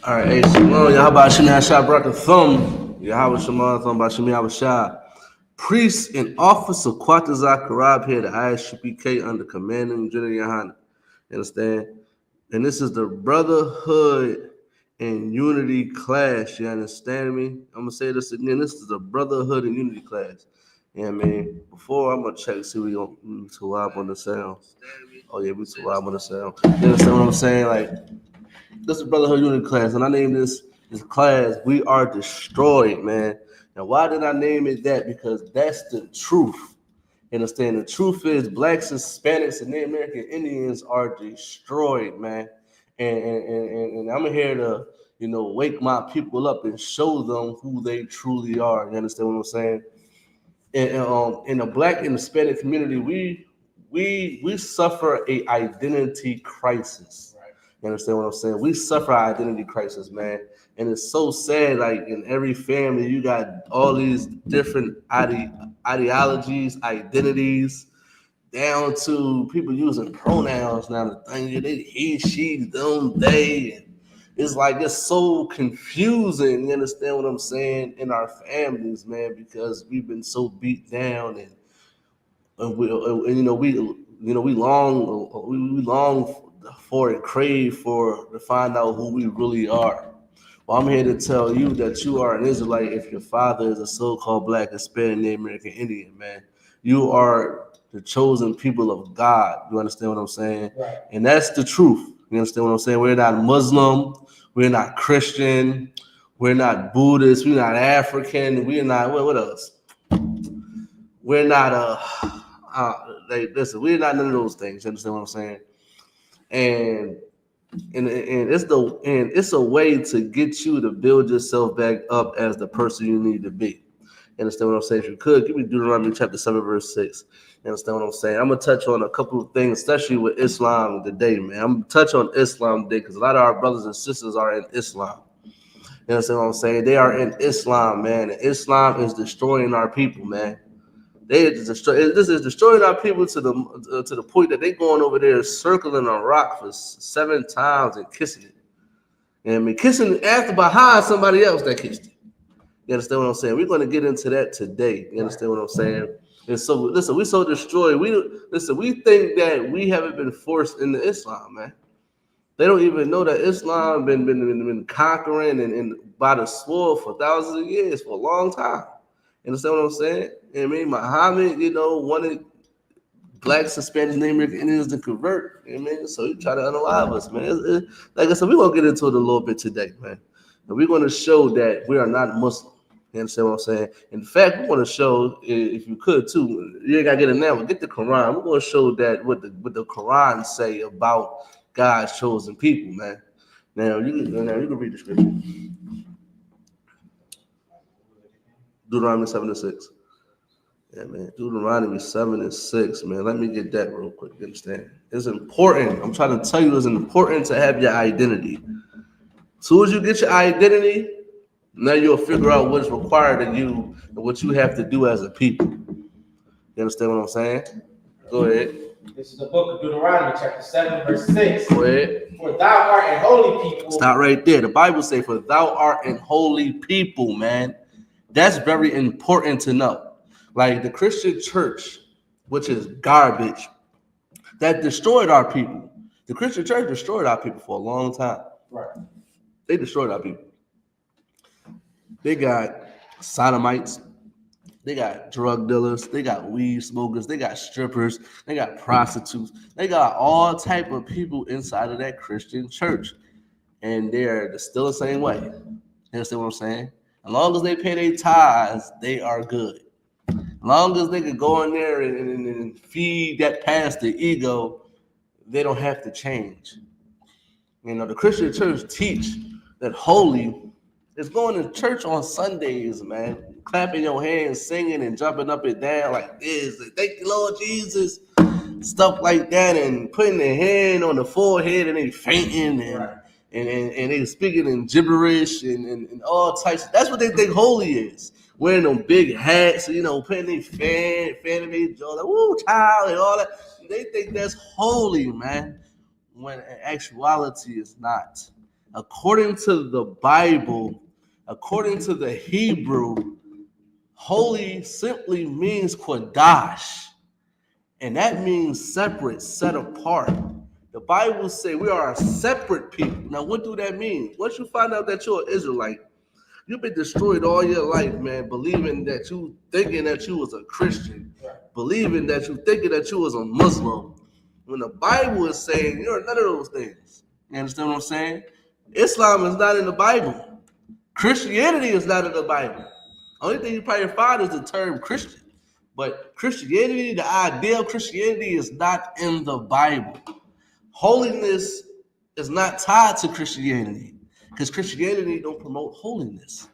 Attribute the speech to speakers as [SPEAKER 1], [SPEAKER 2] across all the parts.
[SPEAKER 1] All right, hey, Shalom, YAHUSHUA, Yahshua brought the thumb. YAHUSHUA, thumb by Shemi YAHUSHUA. Priest and officer Quata Zakarab here, the I.S.U.P.K under commanding General YAHANNA. You understand? And this is the brotherhood and unity class. You understand me? I'm gonna say this again. This is the brotherhood and unity class. Yeah, man. Before I'm gonna check, see we gonna to vibe on the sound. Oh yeah, we to vibe on the sound. You understand what I'm saying? Like, this is brotherhood unity class, and I named this class "We Are Destroyed," man. Now, why did I name it that? Because that's the truth. You understand? The truth is blacks, Hispanics, and Native American Indians are destroyed, man. And I'm here to, wake my people up and show them who they truly are. You understand what I'm saying? And in the black and Hispanic community, we suffer a identity crisis. You understand what I'm saying? We suffer an identity crisis, man. And it's so sad, like in every family, you got all these different ideologies, identities, down to people using pronouns now. The thing they he, she, them, they. And it's like it's so confusing. You understand what I'm saying? In our families, man, because we've been so beat down, and we long for and crave for to find out who we really are. Well, I'm here to tell you that you are an Israelite if your father is a so-called black, Hispanic, Native American Indian, man. You are the chosen people of God. You understand what I'm saying? Right. And that's the truth. You understand what I'm saying? We're not Muslim. We're not Christian. We're not Buddhist. We're not African. We're not, what else? We're not, listen, we're not none of those things. You understand what I'm saying? And it's a way to get you to build yourself back up as the person you need to be. You understand what I'm saying? If you could, give me Deuteronomy chapter 7, verse 6. You understand what I'm saying? I'm gonna touch on a couple of things, especially with Islam today, man. I'm gonna touch on Islam today because a lot of our brothers and sisters are in Islam. You understand what I'm saying? They are in Islam, man. And Islam is destroying our people, man. This is destroying our people to the point that they going over there circling a rock for 7 times and kissing it. And I mean, kissing after behind somebody else that kissed it. You understand what I'm saying? We're going to get into that today. You understand what I'm saying? And so, listen, we so destroyed. We think that we haven't been forced into Islam, man. They don't even know that Islam been conquering and by the sword for thousands of years, for a long time. You understand what I'm saying? I mean, Muhammad, wanted blacks, Hispanics, Native American Indians to convert. I mean, so he tried to unalive us, man. Like I said, we're going to get into it a little bit today, man. And we're going to show that we are not Muslim. You understand what I'm saying? In fact, we want to show, if you could too, you ain't got to get it now, but get the Quran. We're going to show that what the Quran say about God's chosen people, man. Now you can read the scripture. Deuteronomy 7:6. Yeah, man. Deuteronomy 7:6, man. Let me get that real quick. You understand? It's important. I'm trying to tell you, it's important to have your identity. As soon as you get your identity, now you'll figure out what is required of you and what you have to do as a people. You understand what I'm saying? Go ahead.
[SPEAKER 2] This is the book of Deuteronomy, chapter 7, verse 6.
[SPEAKER 1] Go ahead.
[SPEAKER 2] For thou art an holy people.
[SPEAKER 1] Stop right there. The Bible says, for thou art an holy people, man. That's very important to know. Like the Christian church, which is garbage, that destroyed our people. The Christian church destroyed our people for a long time.
[SPEAKER 2] Right.
[SPEAKER 1] They destroyed our people. They got sodomites. They got drug dealers. They got weed smokers. They got strippers. They got prostitutes. They got all type of people inside of that Christian church. And they're still the same way. You understand what I'm saying? As long as they pay their tithes, they are good. As long as they can go in there and feed that pastor ego, they don't have to change. The Christian church teach that holy is going to church on Sundays, man. Clapping your hands, singing and jumping up and down like this. Thank you, Lord Jesus. Stuff like that, and putting their hand on the forehead and they fainting and they speaking in gibberish and all types. That's what they think holy is. Wearing them big hats, putting their fanning their jaw, like, woo, child, and all that. They think that's holy, man. When in actuality, it's not. According to the Bible, according to the Hebrew, holy simply means Kodash. And that means separate, set apart. The Bible says we are a separate people. Now, what do that mean? Once you find out that you're an Israelite, you've been destroyed all your life, man, believing that you thinking that you was a Christian, believing that you thinking that you was a Muslim. When the Bible is saying you're none of those things. You understand what I'm saying? Islam is not in the Bible. Christianity is not in the Bible. Only thing you probably find is the term Christian. But Christianity, the idea of Christianity is not in the Bible. Holiness is not tied to Christianity because Christianity don't promote holiness.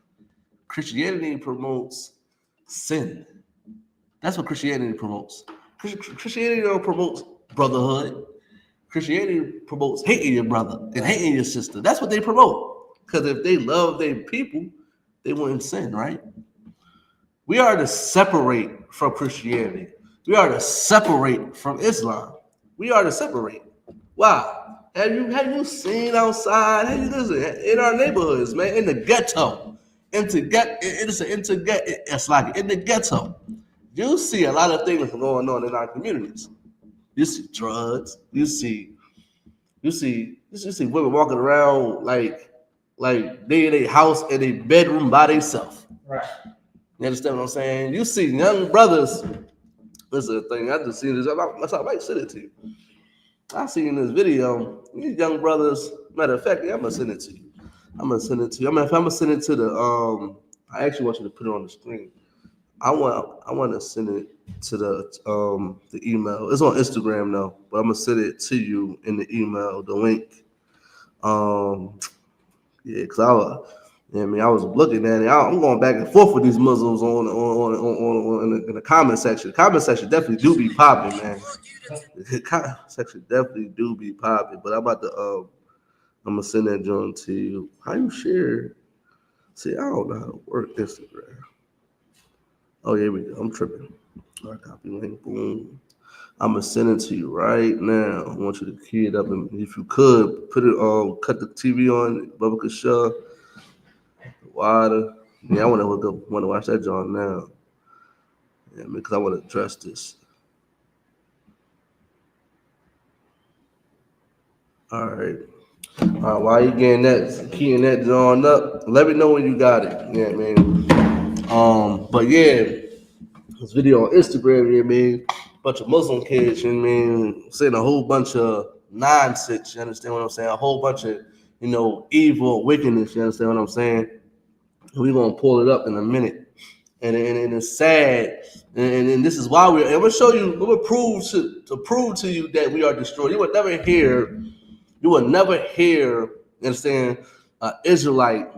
[SPEAKER 1] Christianity promotes sin. That's what Christianity promotes. Christianity don't promote brotherhood. Christianity promotes hating your brother and hating your sister. That's what they promote. Because if they love their people, they wouldn't sin, right? We are to separate from Christianity. We are to separate from Islam. We are to separate. Why? Have you seen outside? Have you listen in our neighborhoods, man? In the ghetto, in the ghetto, you see a lot of things going on in our communities. You see drugs. You see women walking around like they in a house in a bedroom by themselves.
[SPEAKER 2] Right.
[SPEAKER 1] You understand what I'm saying? You see young brothers. This is the thing. I just seen this. I might send it to you. I seen this video. These young brothers. Matter of fact, I'm gonna send it to you. I'm gonna send it to the. I actually want you to put it on the screen. I want to send it to the email. It's on Instagram now, but I'm gonna send it to you in the email. The link. Yeah, because I was looking at it. I'm going back and forth with these Muslims in the comment section. The comment section definitely do be popping, man. The comment section definitely do be popping. But I'm gonna send that joint to you. How you share? See, I don't know how to work Instagram. Oh, here we go. I'm tripping. All right, copy link. Boom. I'm gonna send it to you right now. I want you to key it up, and if you could put it on, cut the TV on, Bubba Shah. Water. Yeah, I want to watch that John now. Yeah, because I want to address this. All right. While you getting that, keying that John up, let me know when you got it. Yeah, man. But yeah, this video on Instagram, yeah, man. Bunch of Muslim kids, you know what I mean, saying a whole bunch of nonsense. You understand what I'm saying? A whole bunch of, evil wickedness. You understand what I'm saying? We're gonna pull it up in a minute, and it's sad, and this is why I'm gonna show you. I'm gonna prove to you that we are destroyed. You will never hear. You understand? Israelite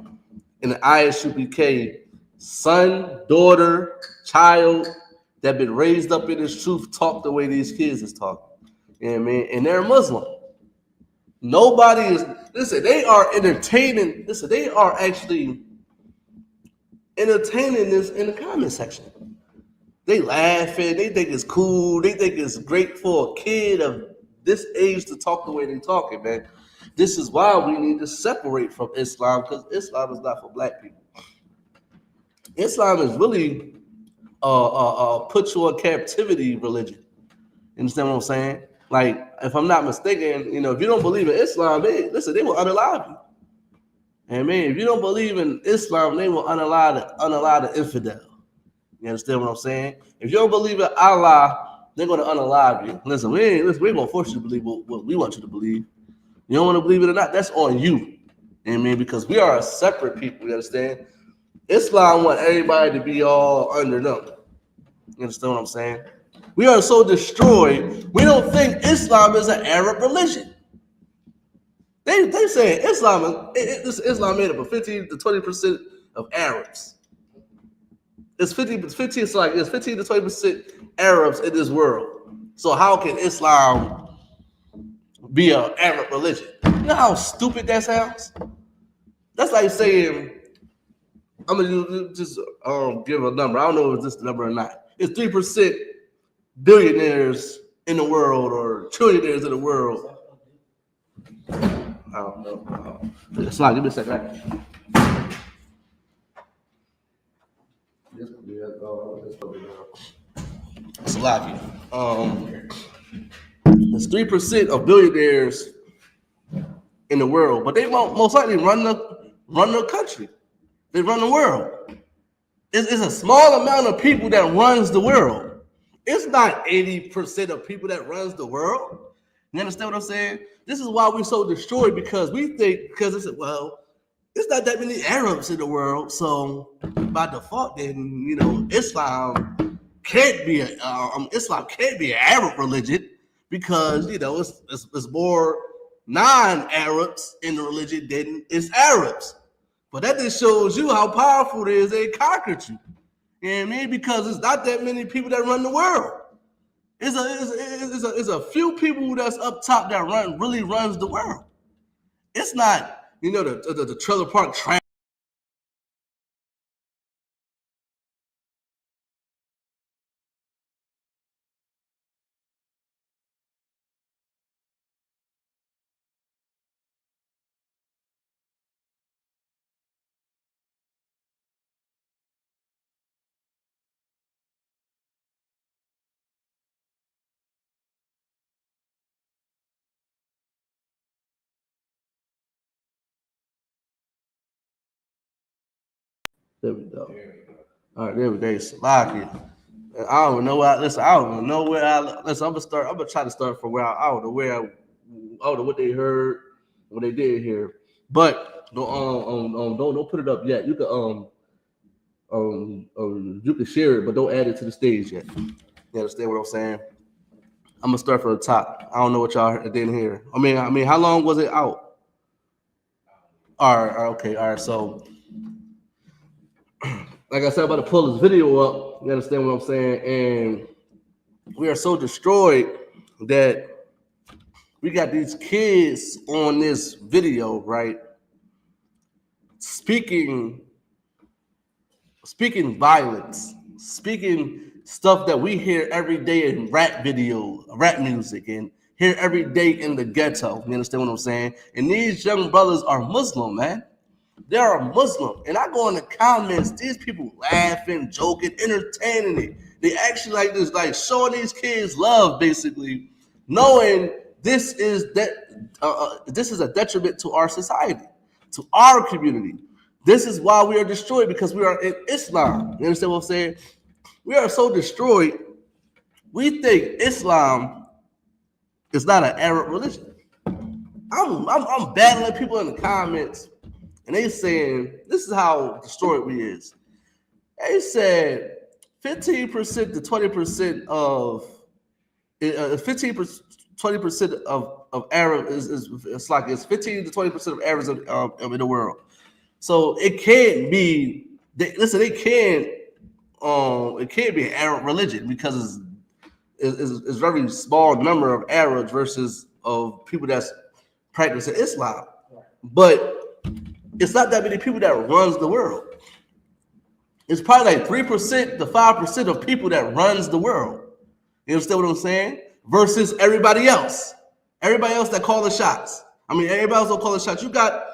[SPEAKER 1] in the I.S.U.P.K. son, daughter, child that been raised up in this truth talk the way these kids is talking. You know what I mean? And they're Muslim. Nobody is. Listen, they are entertaining. Listen, they are actually entertaining this in the comment section. They laughing, they think it's cool, they think it's great for a kid of this age to talk the way they talking, man. This is why we need to separate from Islam, because Islam is not for black people. Islam is really put you in captivity religion. You understand what I'm saying? Like, if I'm not mistaken, if you don't believe in Islam, they will unalive you. And man, if you don't believe in Islam, they will unalive the infidel. You understand what I'm saying? If you don't believe in Allah, they're going to unalive you. Listen, we ain't going to force you to believe what we want you to believe. You don't want to believe it or not, that's on you. You know what I mean? Because we are a separate people, you understand? Islam want everybody to be all under them. You understand what I'm saying? We are so destroyed, we don't think Islam is an Arab religion. They say Islam made up of 15 to 20% of Arabs. It's 15 to 20% Arabs in this world. So how can Islam be an Arab religion? You know how stupid that sounds? That's like saying, I'm gonna just give a number. I don't know if this is the number or not. It's 3% billionaires in the world or trillionaires in the world. I don't know. Slide, give me a second. Slide. There's 3% of billionaires in the world, but they won't most likely run the country. They run the world. It's a small amount of people that runs the world. It's not 80% of people that runs the world. You understand what I'm saying? This is why we're so destroyed, because we think, because it's not that many Arabs in the world, so by default, then Islam can't be an Arab religion, because it's more non-Arabs in the religion than it's Arabs. But that just shows you how powerful it is they conquered you. You know what I mean? Because it's not that many people that run the world. It's a few people that's up top that really runs the world. It's not, the trailer park trash. There we go. All right, there we go. Salaki. I don't know where. Listen, I don't know where I. Listen, I'm gonna try to start from where I don't know what they heard, what they did hear. But don't put it up yet. You can you can share it, but don't add it to the stage yet. You understand what I'm saying? I'm gonna start from the top. I don't know what y'all didn't hear. I mean, how long was it out? All right, okay, all right. So, like I said, I'm about to pull this video up. You understand what I'm saying? And we are so destroyed that we got these kids on this video, right? Speaking violence, speaking stuff that we hear every day in rap videos, rap music, and hear every day in the ghetto. You understand what I'm saying? And these young brothers are Muslim, man. They are Muslim. And I go in the comments, these people laughing, joking, entertaining it. They actually like this, like showing these kids love, basically, knowing this is a detriment to our society, to our community. This is why we are destroyed, because we are in Islam. You understand what I'm saying? We are so destroyed. We think Islam is not an Arab religion. I'm battling people in the comments, and they saying this is how destroyed we is. They said 15% to 20% of 15%, 20% of Arab it's like it's 15 to 20% of Arabs in the world. So it can't be. It can't be an Arab religion, because it's very small number of Arabs versus of people that's practicing Islam. But it's not that many people that runs the world. It's probably like 3% to 5% of people that runs the world. You understand what I'm saying? Versus everybody else. Everybody else that call the shots. I mean, everybody else don't call the shots. You got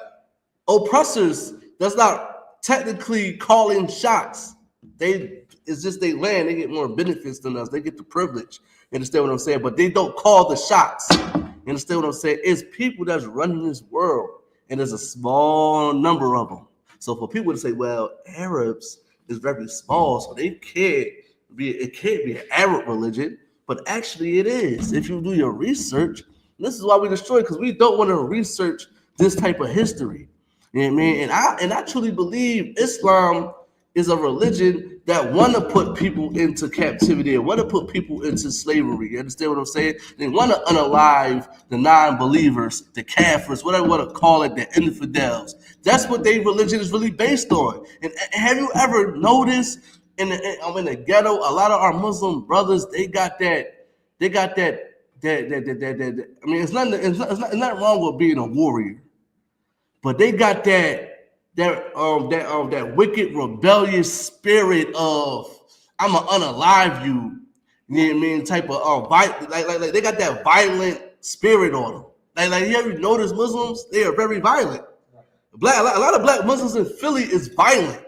[SPEAKER 1] oppressors that's not technically calling shots. It's just they land. They get more benefits than us. They get the privilege. You understand what I'm saying? But they don't call the shots. You understand what I'm saying? It's people that's running this world, and there's a small number of them. So for people to say, well, Arabs is very small, so it can't be an Arab religion, but actually it is. If you do your research, this is why we destroy it, because we don't want to research this type of history. You know what I mean? And I truly believe Islam is a religion that want to put people into captivity and want to put people into slavery. You understand what I'm saying? They want to unalive the non-believers, the kafirs, whatever you want to call it, the infidels. That's what their religion is really based on. And have you ever noticed in the ghetto, a lot of our Muslim brothers, they got that. I mean, it's not wrong with being a warrior, but they got that wicked, rebellious spirit of I'm gonna unalive you. You know what I mean? Type of like they got that violent spirit on them. Like you ever notice Muslims? They are very violent. A lot of black Muslims in Philly is violent.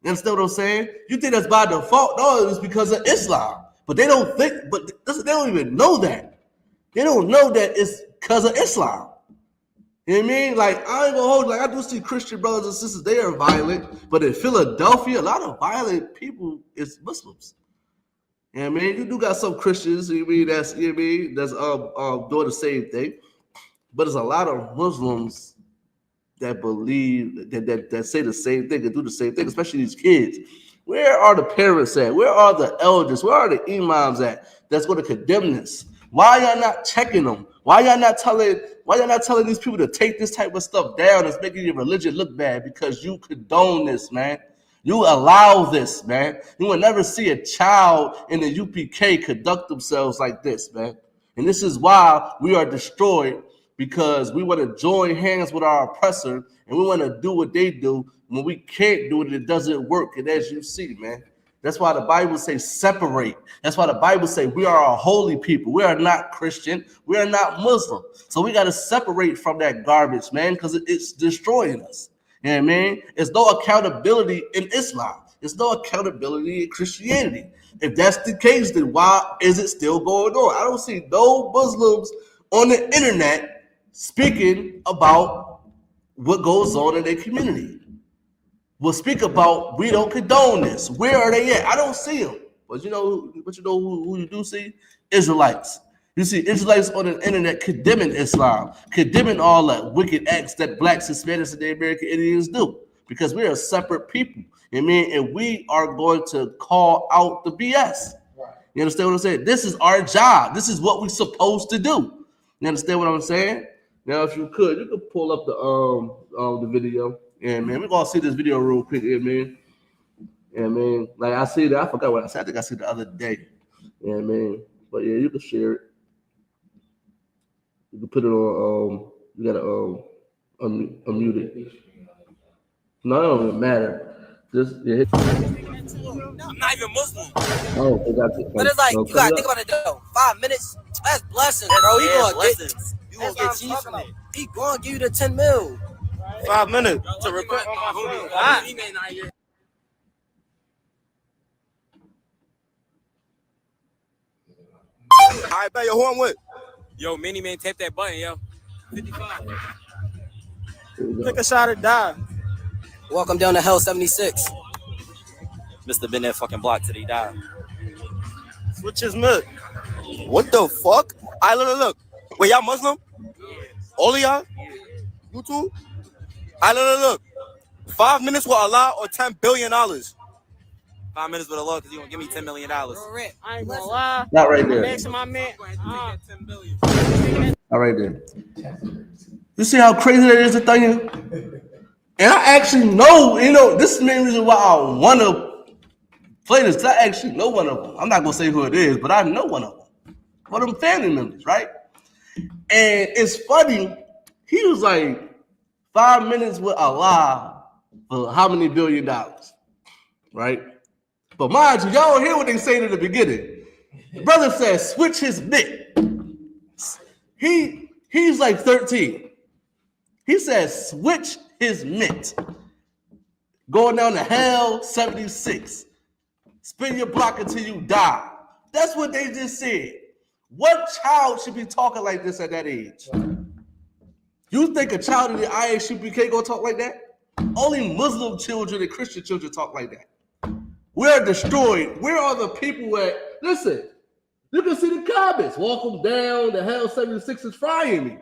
[SPEAKER 1] You understand what I'm saying? You think that's by default? No, it's because of Islam. But they don't think. But they don't even know that. They don't know that it's because of Islam. You know what I mean? Like, I ain't gonna hold you. Like, I do see Christian brothers and sisters, they are violent. But in Philadelphia, a lot of violent people is Muslims. You know what I mean? You do got some Christians, you know what I mean, that's, you know what I mean, that's doing the same thing. But there's a lot of Muslims that believe, that say the same thing and do the same thing, especially these kids. Where are the parents at? Where are the elders? Where are the imams at that's going to condemn this? Why y'all not checking them? Why y'all not telling these people to take this type of stuff down? It's making your religion look bad because you condone this, man. You allow this, man. You will never see a child in the U.P.K. conduct themselves like this, man. And this is why we are destroyed, because we want to join hands with our oppressor and we want to do what they do. When we can't do it, it doesn't work. And as you see, man, that's why the Bible says separate. That's why the Bible says we are a holy people. We are not Christian. We are not Muslim. So we got to separate from that garbage, man, because it's destroying us. You know what I mean? There's no accountability in Islam. There's no accountability in Christianity. If that's the case, then why is it still going on? I don't see no Muslims on the internet speaking about what goes on in their community. We'll speak about, we don't condone this. Where are they at? I don't see them. But you know who you do see? Israelites. You see Israelites on the internet condemning Islam, condemning all that wicked acts that blacks, Hispanics, and the American Indians do. Because we are separate people. You know what I mean? And we are going to call out the BS. You understand what I'm saying? This is our job. This is what we're supposed to do. You understand what I'm saying? Now, if you could pull up the video. Yeah, man, we're gonna see this video real quick, yeah, man. Yeah, man. Like I see that, I forgot what I said. I think I said the other day. Yeah, man. But yeah, you can share it. You can put it on. You gotta unmute it. No, it don't even matter. Just yeah.
[SPEAKER 3] I'm not even Muslim.
[SPEAKER 1] Oh, they got it.
[SPEAKER 3] But it's like you gotta think about it though. 5 minutes, that's blessings, bro. You gonna get cheese from it. He gonna give you the 10 mil.
[SPEAKER 4] 5 minutes to report on my
[SPEAKER 3] He may not hear.
[SPEAKER 4] All right, bet your horn with.
[SPEAKER 3] Yo, Mini Man, tap that button, yo. 55.
[SPEAKER 4] Take a shot or die.
[SPEAKER 3] Welcome down to Hell 76.
[SPEAKER 5] Mr. Been that fucking block till he died.
[SPEAKER 4] Switch his mid. What the fuck? All right, look. Wait, y'all Muslim? All of y'all? You too? All right, look. 5 minutes with Allah or $10 billion?
[SPEAKER 5] 5 minutes with Allah because you gonna give me $10 million.
[SPEAKER 6] I ain't gonna lie.
[SPEAKER 1] Not right there.
[SPEAKER 6] Next to my man.
[SPEAKER 1] All right there. You see how crazy that is to tell you? And I actually know, this is the main reason why I want to play this. Because I actually know one of them. I'm not going to say who it is, but I know one of them. One of them family members, right? And it's funny. He was like, 5 minutes with Allah for how many $1 billion, right? But mind you, y'all don't hear what they say in the beginning. The brother says, switch his mitt. He's like 13. He says, switch his mitt. Going down to Hell 76. Spin your block until you die. That's what they just said. What child should be talking like this at that age? You think a child in the I.S.U.P.K gonna talk like that? Only Muslim children and Christian children talk like that. We're destroyed. Where are the people at? Listen, you can see the comments. Welcome down to Hell 76 is frying me.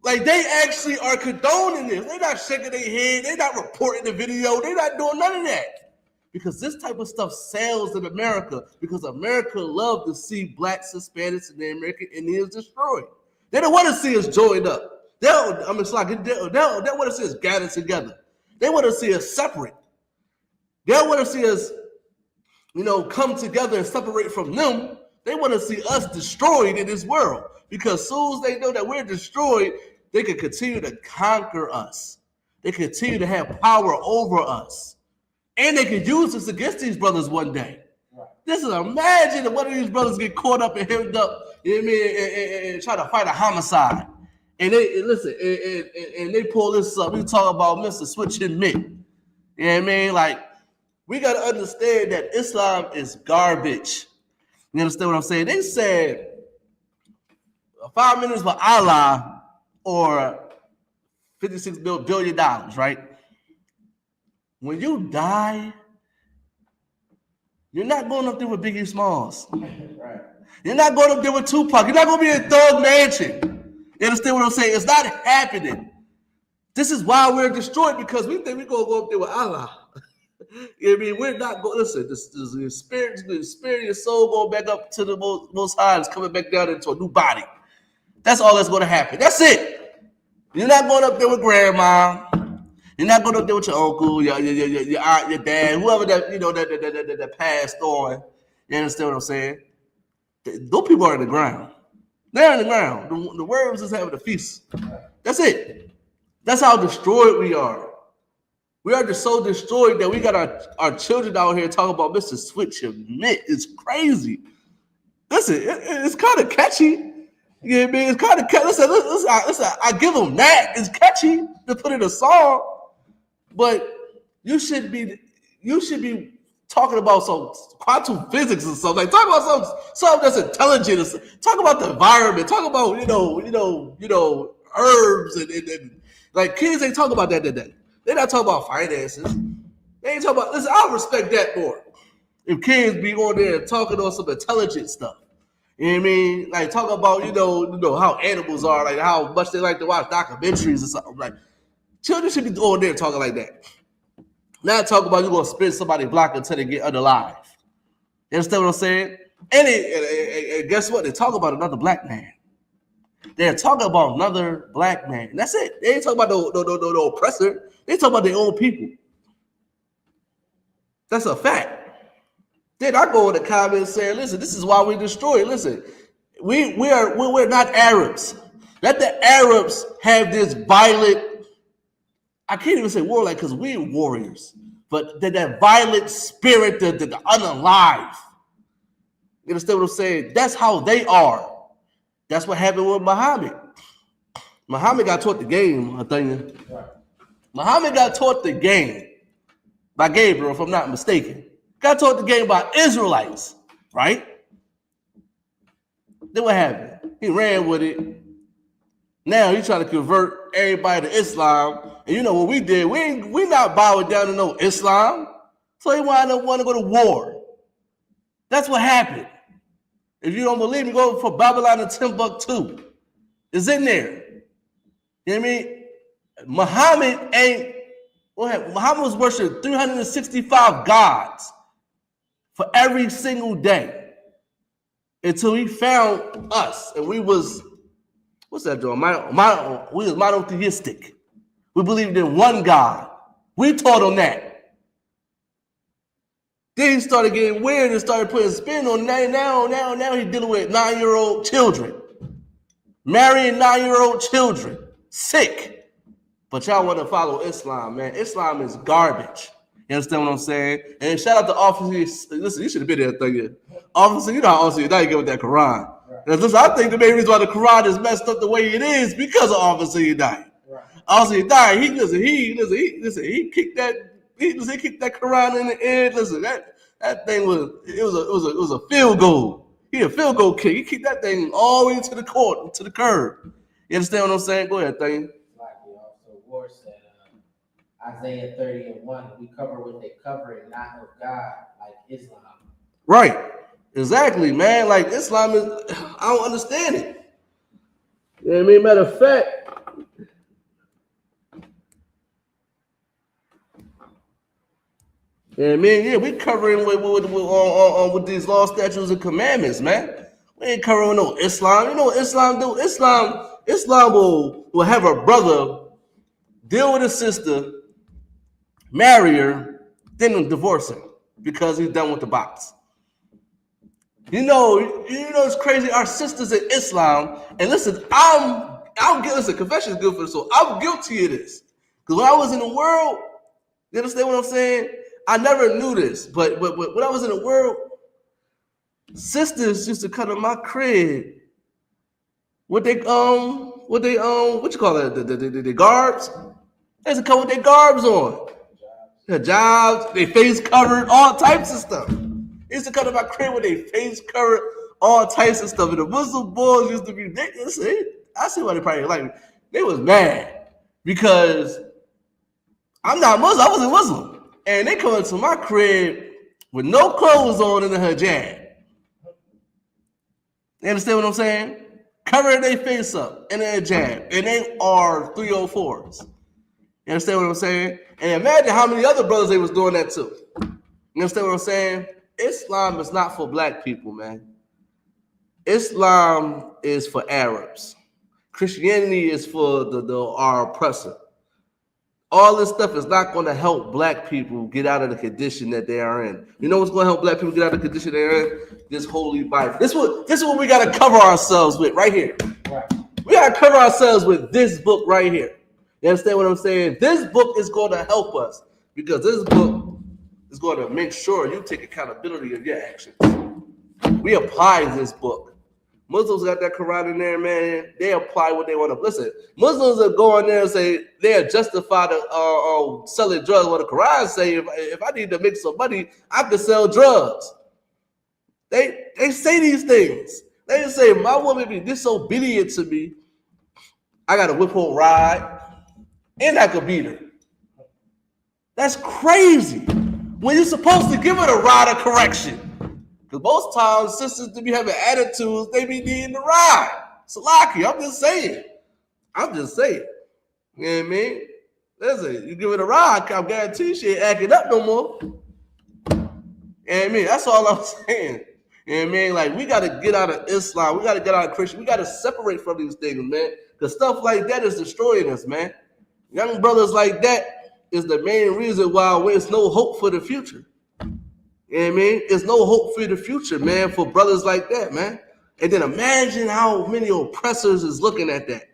[SPEAKER 1] Like, they actually are condoning this. They're not shaking their head. They're not reporting the video. They're not doing none of that. Because this type of stuff sells in America. Because America loves to see blacks, Hispanics, and the American Indians destroyed. They don't want to see us joined up. They don't want to see us gathered together. They want to see us separate. They don't want to see us, come together and separate from them. They want to see us destroyed in this world. Because as soon as they know that we're destroyed, they can continue to conquer us. They continue to have power over us. And they can use us against these brothers one day. This is, imagine if one of these brothers get caught up and hemmed up you know what I mean, and try to fight a homicide. And they listen, and they pull this up. We talk about Mr. Switch and Mitt. You know what I mean? Like, we got to understand that Islam is garbage. You understand what I'm saying? They said 5 minutes for Allah or $56 billion, right? When you die, you're not going up there with Biggie Smalls.
[SPEAKER 2] Right.
[SPEAKER 1] You're not going up there with Tupac. You're not going to be in Thug Mansion. You understand what I'm saying? It's not happening. This is why we're destroyed, because we think we're going to go up there with Allah. You know what I mean? We're not going, listen, the spirit of your soul going back up to the most high is coming back down into a new body. That's all that's going to happen. That's it. You're not going up there with grandma. You're not going up there with your uncle, your aunt, your dad, whoever that passed on. You understand what I'm saying? Those people are in the ground. They're in the ground. The worms is having a feast. That's it. That's how destroyed we are. We are just so destroyed that we got our children out here talking about Mr. Switch and Mitt. It's crazy. Listen, it's kind of catchy. You know what I mean? It's kind of catchy. Listen, I give them that. It's catchy to put in a song. But you should be talking about some quantum physics or something. Like, talk about something that's intelligent. Talk about the environment. Talk about herbs and like, kids ain't talking about that today. They're not talking about finances. They ain't talking about. Listen, I respect that more. If kids be on there talking on some intelligent stuff, you know what I mean? Like, talk about how animals are, like how much they like to watch documentaries or something. Like, children should be on there talking like that. Not talking about you gonna spin somebody's block until they get unalive. You understand what I'm saying? And guess what? They talk about another black man. They're talking about another black man. That's it. They ain't talking about the oppressor. They talk about their own people. That's a fact. Then I go in the comments saying, listen, this is why we destroy. Listen, we're not Arabs. Let the Arabs have this violent, I can't even say warlike because we're warriors, but that violent spirit, the unalive. You understand what I'm saying? That's how they are. That's what happened with Muhammad. Muhammad got taught the game, I think. Right. Muhammad got taught the game by Gabriel, if I'm not mistaken. Got taught the game by Israelites, right? Then what happened? He ran with it. Now he's trying to convert everybody to Islam. And you know what we did? We not bowing down to no Islam. So he want to go to war. That's what happened. If you don't believe me, go for Babylon and Timbuktu. It's in there. You know what I mean? Muhammad was worshiping 365 gods for every single day until he found us. And we was, what's that doing? We was monotheistic. We believed in one God. We taught him that. Then he started getting weird and started putting spin on that. Now he's dealing with 9-year-old children. Marrying 9-year-old children. Sick. But y'all want to follow Islam, man. Islam is garbage. You understand what I'm saying? And shout out to Officer. Listen, you should have been there thinking. Officer, you know how Officer Unite get with that Quran. Right. Listen, I think the main reason why the Quran is messed up the way it is because of Officer Unite. Right. Officer Unite, he kicked that. He kicked that Quran in the air. Listen, that thing was a field goal. He a field goal kick. He kicked that thing all the way to the court, to the curb. You understand what I'm saying? Go ahead, thing.
[SPEAKER 2] Like we also war said, Isaiah 30:1, we cover with a covering, not of God, like Islam.
[SPEAKER 1] Right. Exactly, man. Like Islam is, I don't understand it. You know what I mean? Matter of fact, yeah, man, yeah, we covering with these law, statutes, and commandments, man. We ain't covering no Islam. You know what Islam do? Islam will have a brother deal with a sister, marry her, then divorce her because he's done with the box. You know, it's crazy. Our sisters in Islam, and listen, listen, confession is good for the soul. I'm guilty of this because when I was in the world, you understand what I'm saying? I never knew this, but when I was in the world, sisters used to come to my crib what you call it? The garbs. They used to come with their garbs on. Their jobs, their face covered, all types of stuff. They used to come to my crib with their face covered, all types of stuff. And the Muslim boys used to be, I see why they probably like me. They was mad because I'm not Muslim. I wasn't Muslim. And they come into my crib with no clothes on and a hijab. You understand what I'm saying? Covering their face up in a hijab. And they are 304s. You understand what I'm saying? And imagine how many other brothers they was doing that to. You understand what I'm saying? Islam is not for black people, man. Islam is for Arabs. Christianity is for our oppressor. All this stuff is not going to help black people get out of the condition that they are in. You know what's going to help black people get out of the condition they're in? This holy Bible. This is what we got to cover ourselves with right here. Right. We got to cover ourselves with this book right here. You understand what I'm saying? This book is going to help us because this book is going to make sure you take accountability of your actions. We apply this book. Muslims got that Quran in there, man. They apply what they want to. Listen, Muslims are going there and say they are justified selling drugs. What the Quran say, if I need to make some money, I can sell drugs. They say these things. They say my woman be disobedient to me. I got to whip her ride. And I could beat her. That's crazy. When you're supposed to give her the rod of correction. Because most times sisters to be having attitudes, they be needing the ride. Salaki, I'm just saying. You know what I mean? Listen, you give her the ride, I guarantee she ain't acting up no more. You know what I mean? That's all I'm saying. You know what I mean? Like, we got to get out of Islam. We got to get out of Christian. We got to separate from these things, man. Because stuff like that is destroying us, man. Young brothers like that is the main reason why there's no hope for the future. You know what I mean? There's no hope for the future, man, for brothers like that, man. And then imagine how many oppressors is looking at that.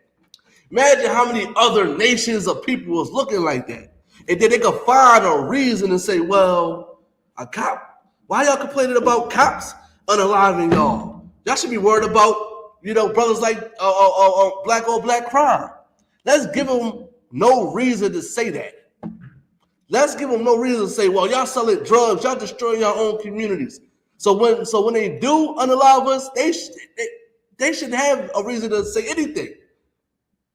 [SPEAKER 1] Imagine how many other nations of people is looking like that. And then they could find a reason and say, well, a cop. Why y'all complaining about cops unaliving y'all? Y'all should be worried about, brothers like black on black crime. Let's give them no reason to say that. Let's give them no reason to say, well, y'all selling drugs, y'all destroying your own communities. So when they do unalive us, they should have a reason to say anything.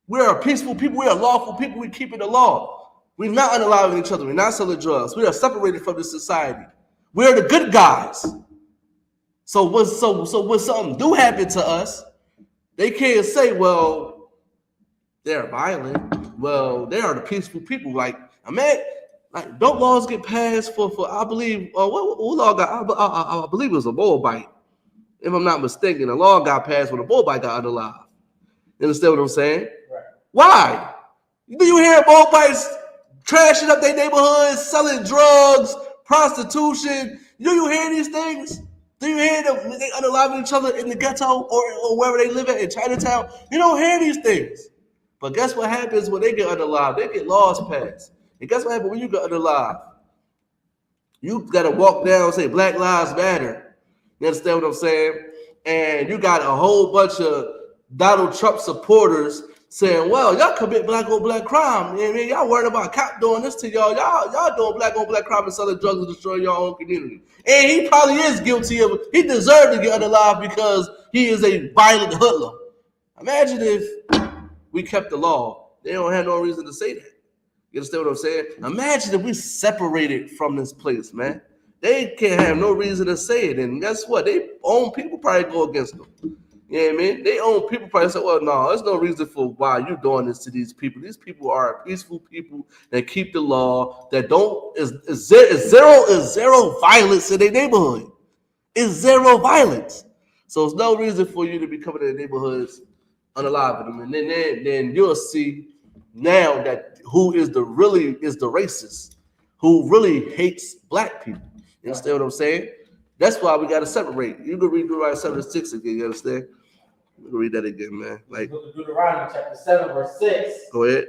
[SPEAKER 1] We're a peaceful people, we're a lawful people, we keep it the law. We're not unaliving each other, we're not selling drugs, we are separated from this society. We're the good guys. So when something do happen to us, they can't say, well, they're violent. Well, they are the peaceful people. Like, don't laws get passed for I believe, what law got, I believe it was a Moabite. If I'm not mistaken, a law got passed when a Moabite got unalive. You understand what I'm saying? Right. Why? Do you hear Moabites trashing up their neighborhoods, selling drugs, prostitution? Do you hear these things? Do you hear them they unaliving each other in the ghetto or wherever they live at in Chinatown? You don't hear these things. But guess what happens when they get unalive? They get laws passed. And guess what happens when you get unalive? You got to walk down and say Black Lives Matter. You understand what I'm saying? And you got a whole bunch of Donald Trump supporters saying, well, y'all commit black on black crime. You know what I mean? Y'all worried about a cop doing this to y'all. Y'all doing black on black crime and selling drugs and destroying your own community. And he probably is guilty of it. He deserved to get unalive because he is a violent hoodlum. Imagine if we kept the law. They don't have no reason to say that. You understand what I'm saying? Imagine if we separated from this place, man. They can't have no reason to say it. And guess what? They own people probably go against them. You know what I mean? They own people probably say, well, no, there's no reason for why you doing this to these people. These people are peaceful people that keep the law, that don't, is zero violence in their neighborhood. It's zero violence. So there's no reason for you to be coming to their neighborhoods unaliving them. And then you'll see now that who is the racist, who really hates black people. You understand what I'm saying? That's why we got to separate. You can read Deuteronomy 7:6 again. You understand? You can read that again, man. Like
[SPEAKER 2] Deuteronomy chapter 7, verse 6.
[SPEAKER 1] Go ahead.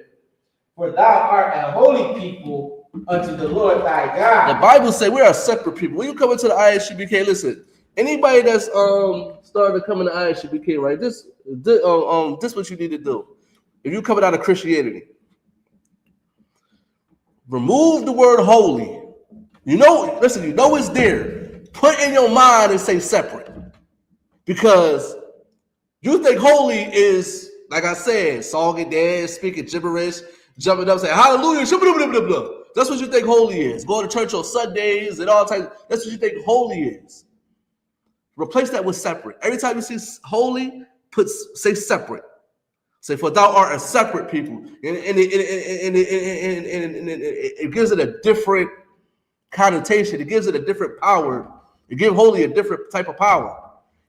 [SPEAKER 2] For thou art a holy people unto the Lord thy God.
[SPEAKER 1] The Bible says we are separate people. When you come into the I.S.U.P.K, listen, Anybody that's started to come into I.S.U.P.K, right? This what you need to do. If you coming out of Christianity, remove the word holy. You know, listen, you know it's there. Put in your mind and say separate. Because you think holy is, like I said, song and dance, speaking gibberish, jumping up, saying hallelujah, blah, blah, blah, blah. That's what you think holy is. Going to church on Sundays and all types. That's what you think holy is. Replace that with separate. Every time you see holy, say separate. Say, for thou art a separate people. And it gives it a different connotation. It gives it a different power. It gives holy a different type of power.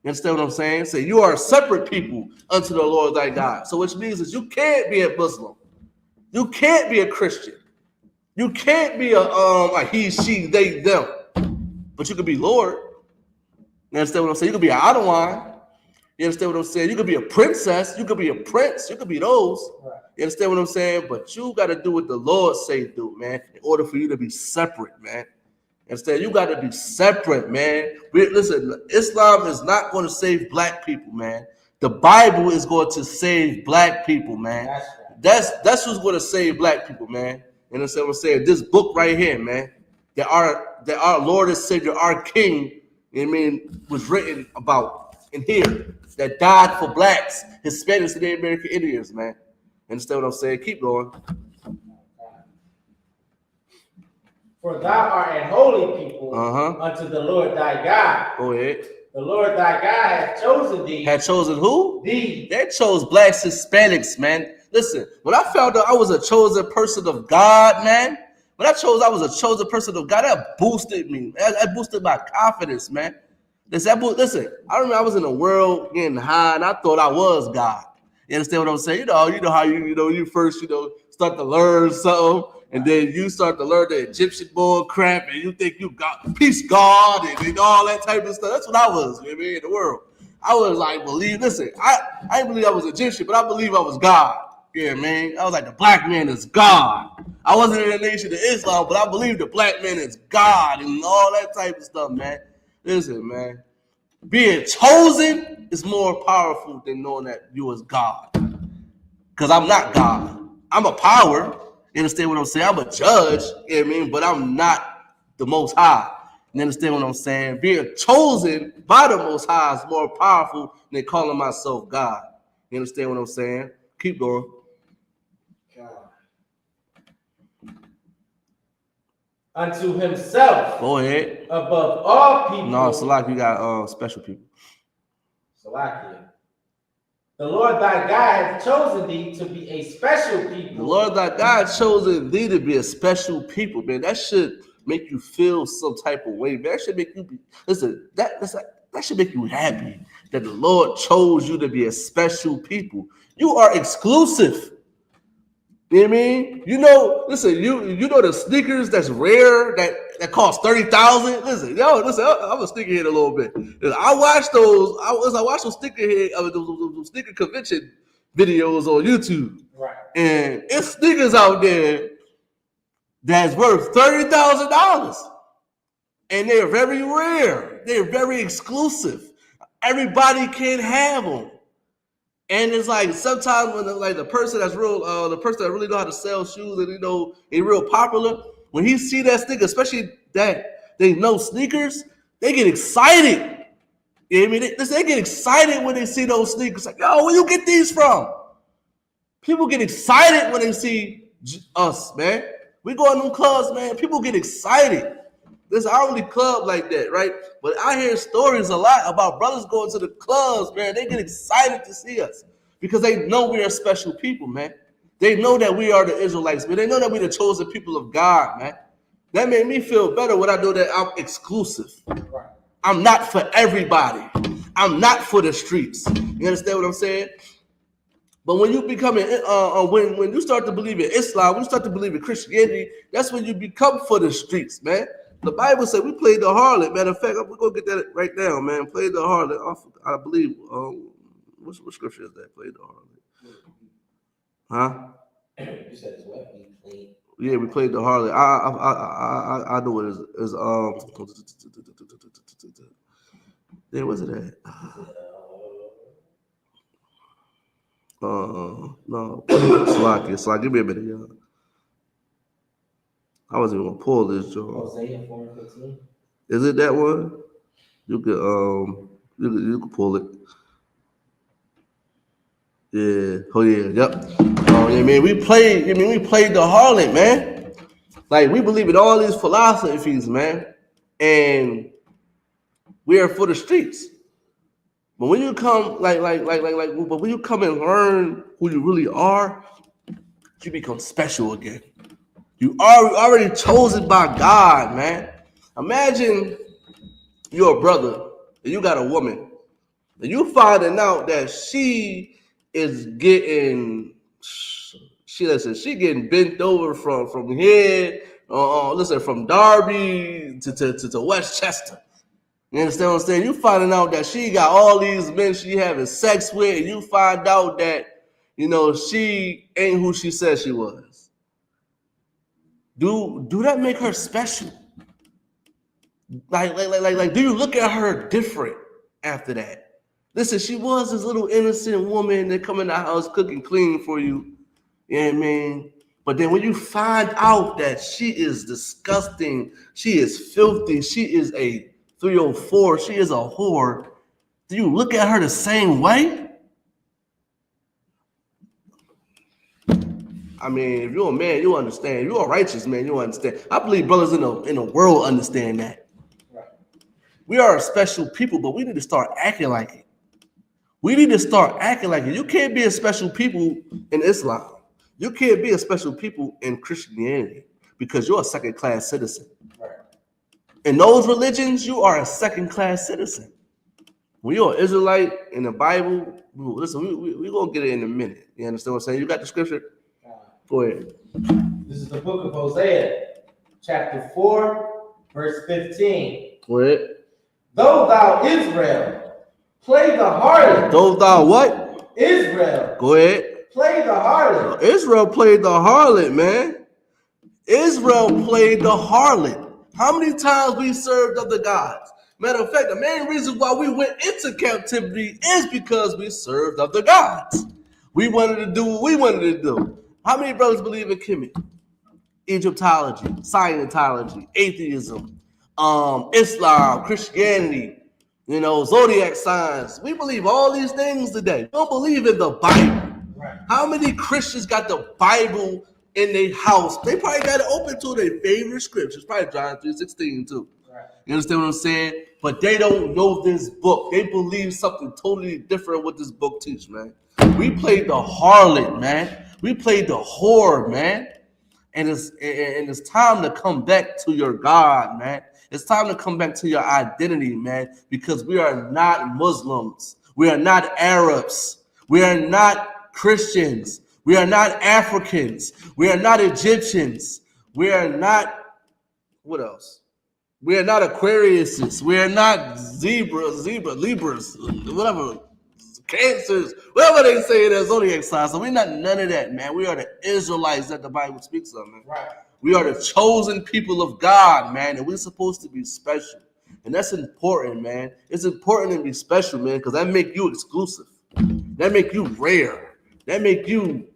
[SPEAKER 1] You understand what I'm saying? Say, you are a separate people unto the Lord thy God. So which means is you can't be a Muslim. You can't be a Christian. You can't be a he, she, they, them. But you could be Lord. You understand what I'm saying? You could be an Adawan. You understand what I'm saying? You could be a princess. You could be a prince. You could be those. Right. You understand what I'm saying? But you got to do what the Lord say do, man, in order for you to be separate, man. Instead, you got to be separate, man. Listen, Islam is not going to save black people, man. The Bible is going to save black people, man. That's who's going to save black people, man. You understand what I'm saying? This book right here, man, that our Lord and Savior, our King, you know what I mean, was written about in here, that died for blacks, Hispanics, and Native American Indians, man. Understand what I'm saying? Keep going.
[SPEAKER 2] For thou art an holy people unto the Lord thy God.
[SPEAKER 1] Go ahead.
[SPEAKER 2] The Lord thy God hath chosen thee.
[SPEAKER 1] Had chosen who?
[SPEAKER 2] Thee.
[SPEAKER 1] They chose blacks, Hispanics, man. Listen, when I found out I was a chosen person of God, man, when I was a chosen person of God, that boosted me. That boosted my confidence, man. Listen, I remember I was in the world getting high, and I thought I was God. You understand what I'm saying? You know how you first, start to learn something, and then you start to learn the Egyptian bull crap, and you think you got peace God and all that type of stuff. That's what I was, man, in the world. I was like, listen, I didn't believe I was Egyptian, but I believe I was God. Yeah, man. I was like, the black man is God. I wasn't in the nation of Islam, but I believe the black man is God and all that type of stuff, man. Listen, man. Being chosen is more powerful than knowing that you is God. Because I'm not God. I'm a power. You understand what I'm saying? I'm a judge, you know what I mean? But I'm not the Most High. You understand what I'm saying? Being chosen by the Most High is more powerful than calling myself God. You understand what I'm saying? Keep going.
[SPEAKER 2] Unto himself.
[SPEAKER 1] Go ahead.
[SPEAKER 2] Above all people.
[SPEAKER 1] No, Salak, you got special people.
[SPEAKER 2] Salakia. The Lord thy God hath chosen thee to be a special people.
[SPEAKER 1] The Lord thy God chosen thee to be a special people, man. That should make you feel some type of way, man. That should make you be, listen, that should make you happy that the Lord chose you to be a special people. You are exclusive. You know what I mean? Listen, you know the sneakers that's rare that cost 30,000. Listen, I'm a sneakerhead a little bit. I watched those. I watched those sneakerhead, those sneaker convention videos on YouTube.
[SPEAKER 2] Right.
[SPEAKER 1] And it's sneakers out there that's worth $30,000, and they're very rare. They're very exclusive. Everybody can't have them. And it's like sometimes when the person that's real, the person that really know how to sell shoes and is real popular, when he see that sneaker, especially that they know sneakers, they get excited. You know what I mean? They get excited when they see those sneakers. Like, yo, where you get these from? People get excited when they see us, man. We go in them clubs, man. People get excited. Listen, I don't really club like that, right? But I hear stories a lot about brothers going to the clubs, man. They get excited to see us because they know we are special people, man. They know that we are the Israelites, man. They know that we're the chosen people of God, man. That made me feel better when I know that I'm exclusive. I'm not for everybody. I'm not for the streets. You understand what I'm saying? But when you become when you start to believe in Islam, when you start to believe in Christianity, that's when you become for the streets, man. The Bible said we played the harlot. Matter of fact, we're gonna get that right now, man. Played the harlot. I believe. What scripture is that? Played the harlot. Huh?
[SPEAKER 2] You said it's what we played.
[SPEAKER 1] Yeah, we played the harlot. I know what it is. Yeah, where's it at? No. Slack. Give me a minute, y'all. I wasn't even gonna pull this, Joe.
[SPEAKER 2] Hosea 4:15.
[SPEAKER 1] Is it that one? You could pull it. Yeah. Oh yeah. Yep. Oh yeah, man. We played the harlot, man. Like we believe in all these philosophies, man, and we are for the streets. But when you come, but when you come and learn who you really are, you become special again. You are already chosen by God, man. Imagine you're a brother and you got a woman, and you finding out that she getting bent over from here, from Derby to Westchester. You understand what I'm saying? You finding out that she got all these men she having sex with, and you find out that, she ain't who she said she was. Do that make her special? Like, do you look at her different after that? Listen, she was this little innocent woman that come in the house cooking clean for you. You know what I mean? But then when you find out that she is disgusting, she is filthy, she is a 304, she is a whore, do you look at her the same way? I mean, if you're a man, you understand. If you're a righteous man, you understand. I believe brothers in the world understand that. Right. We are a special people, but we need to start acting like it. We need to start acting like it. You can't be a special people in Islam. You can't be a special people in Christianity because you're a second-class citizen. Right. In those religions, you are a second-class citizen. When you're an Israelite in the Bible, listen, we're going to get it in a minute. You understand what I'm saying? You got the scripture? Go ahead.
[SPEAKER 2] This is the book of Hosea, chapter 4, verse 15.
[SPEAKER 1] Go ahead.
[SPEAKER 2] Though thou, Israel, play the harlot.
[SPEAKER 1] Though thou what?
[SPEAKER 2] Israel.
[SPEAKER 1] Go ahead.
[SPEAKER 2] Play the harlot.
[SPEAKER 1] Israel played the harlot, man. Israel played the harlot. How many times we served other gods? Matter of fact, the main reason why we went into captivity is because we served other gods. We wanted to do what we wanted to do. How many brothers believe in Kemet? Egyptology, Scientology, atheism, Islam, Christianity, zodiac signs. We believe all these things today. We don't believe in the Bible. Right. How many Christians got the Bible in their house? They probably got it open to their favorite scriptures, probably John 3:16 too. Right. You understand what I'm saying? But they don't know this book. They believe something totally different what this book teaches, man. We played the harlot, man. We played the whore, man. And it's time to come back to your God, man. It's time to come back to your identity, man, because we are not Muslims. We are not Arabs. We are not Christians. We are not Africans. We are not Egyptians. We are not, what else? We are not Aquariuses. We are not Libras, whatever. Cancers, whatever they say it is, zodiac signs. So we're not none of that, man. We are the Israelites that the Bible speaks of, man. Right. We are the chosen people of God, man, and we're supposed to be special. And that's important, man. It's important to be special, man, because that make you exclusive. That make you rare. That make you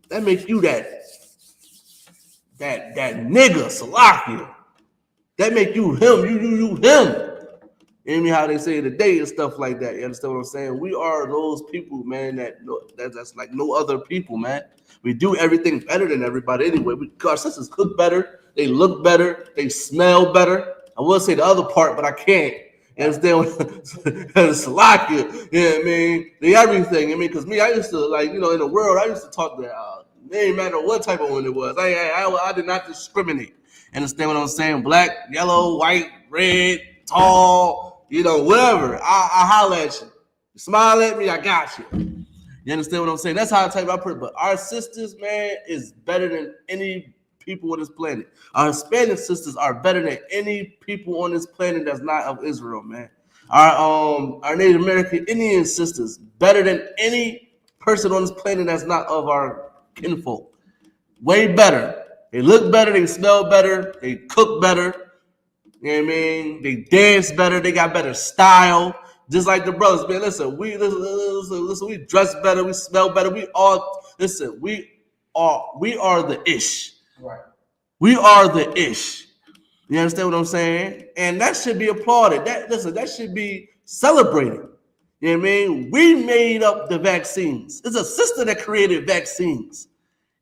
[SPEAKER 1] that nigga, Salakia. That make you him, you him. You know how they say it today and stuff like that. You understand what I'm saying? We are those people, man, that's like no other people, man. We do everything better than everybody anyway. Our sisters cook better, they look better, they smell better. I will say the other part, but I can't. You understand what it's like you know what I mean? They everything. I mean, because me, I used to, in the world, I used to talk to it didn't matter what type of one it was. I did not discriminate. Understand what I'm saying? Black, yellow, white, red, tall, whatever. I holler at you. You smile at me, I got you. You understand what I'm saying? That's how I type I put it. But our sisters, man, is better than any people on this planet. Our Hispanic sisters are better than any people on this planet that's not of Israel, man. Our Native American Indian sisters better than any person on this planet that's not of our kinfolk. Way better. They look better, they smell better, they cook better. You You know what I mean? They dance better. They got better style. Just like the brothers, man. Listen, we dress better. We smell better. We are the ish.
[SPEAKER 2] Right.
[SPEAKER 1] We are the ish. You understand what I'm saying? And that should be applauded. That should be celebrated. You know what I mean? We made up the vaccines. It's a sister that created vaccines.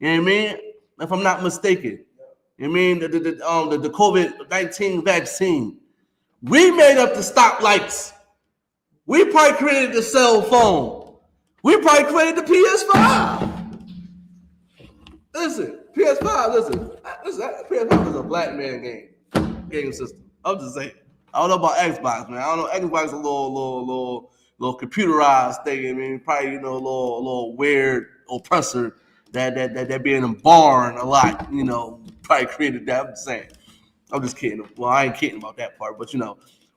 [SPEAKER 1] You know what I mean? If I'm not mistaken. You know what I mean? The COVID-19 vaccine. We made up the stoplights. We probably created the cell phone. We probably created the PS5. Listen, PS5 PS5 is a black man game system. I'm just saying. I don't know about Xbox, man. I don't know. Xbox is a little computerized thing. I mean, probably, a little weird oppressor that be in a barn a lot, probably created that. I'm just saying. I'm just kidding. Well, I ain't kidding about that part, but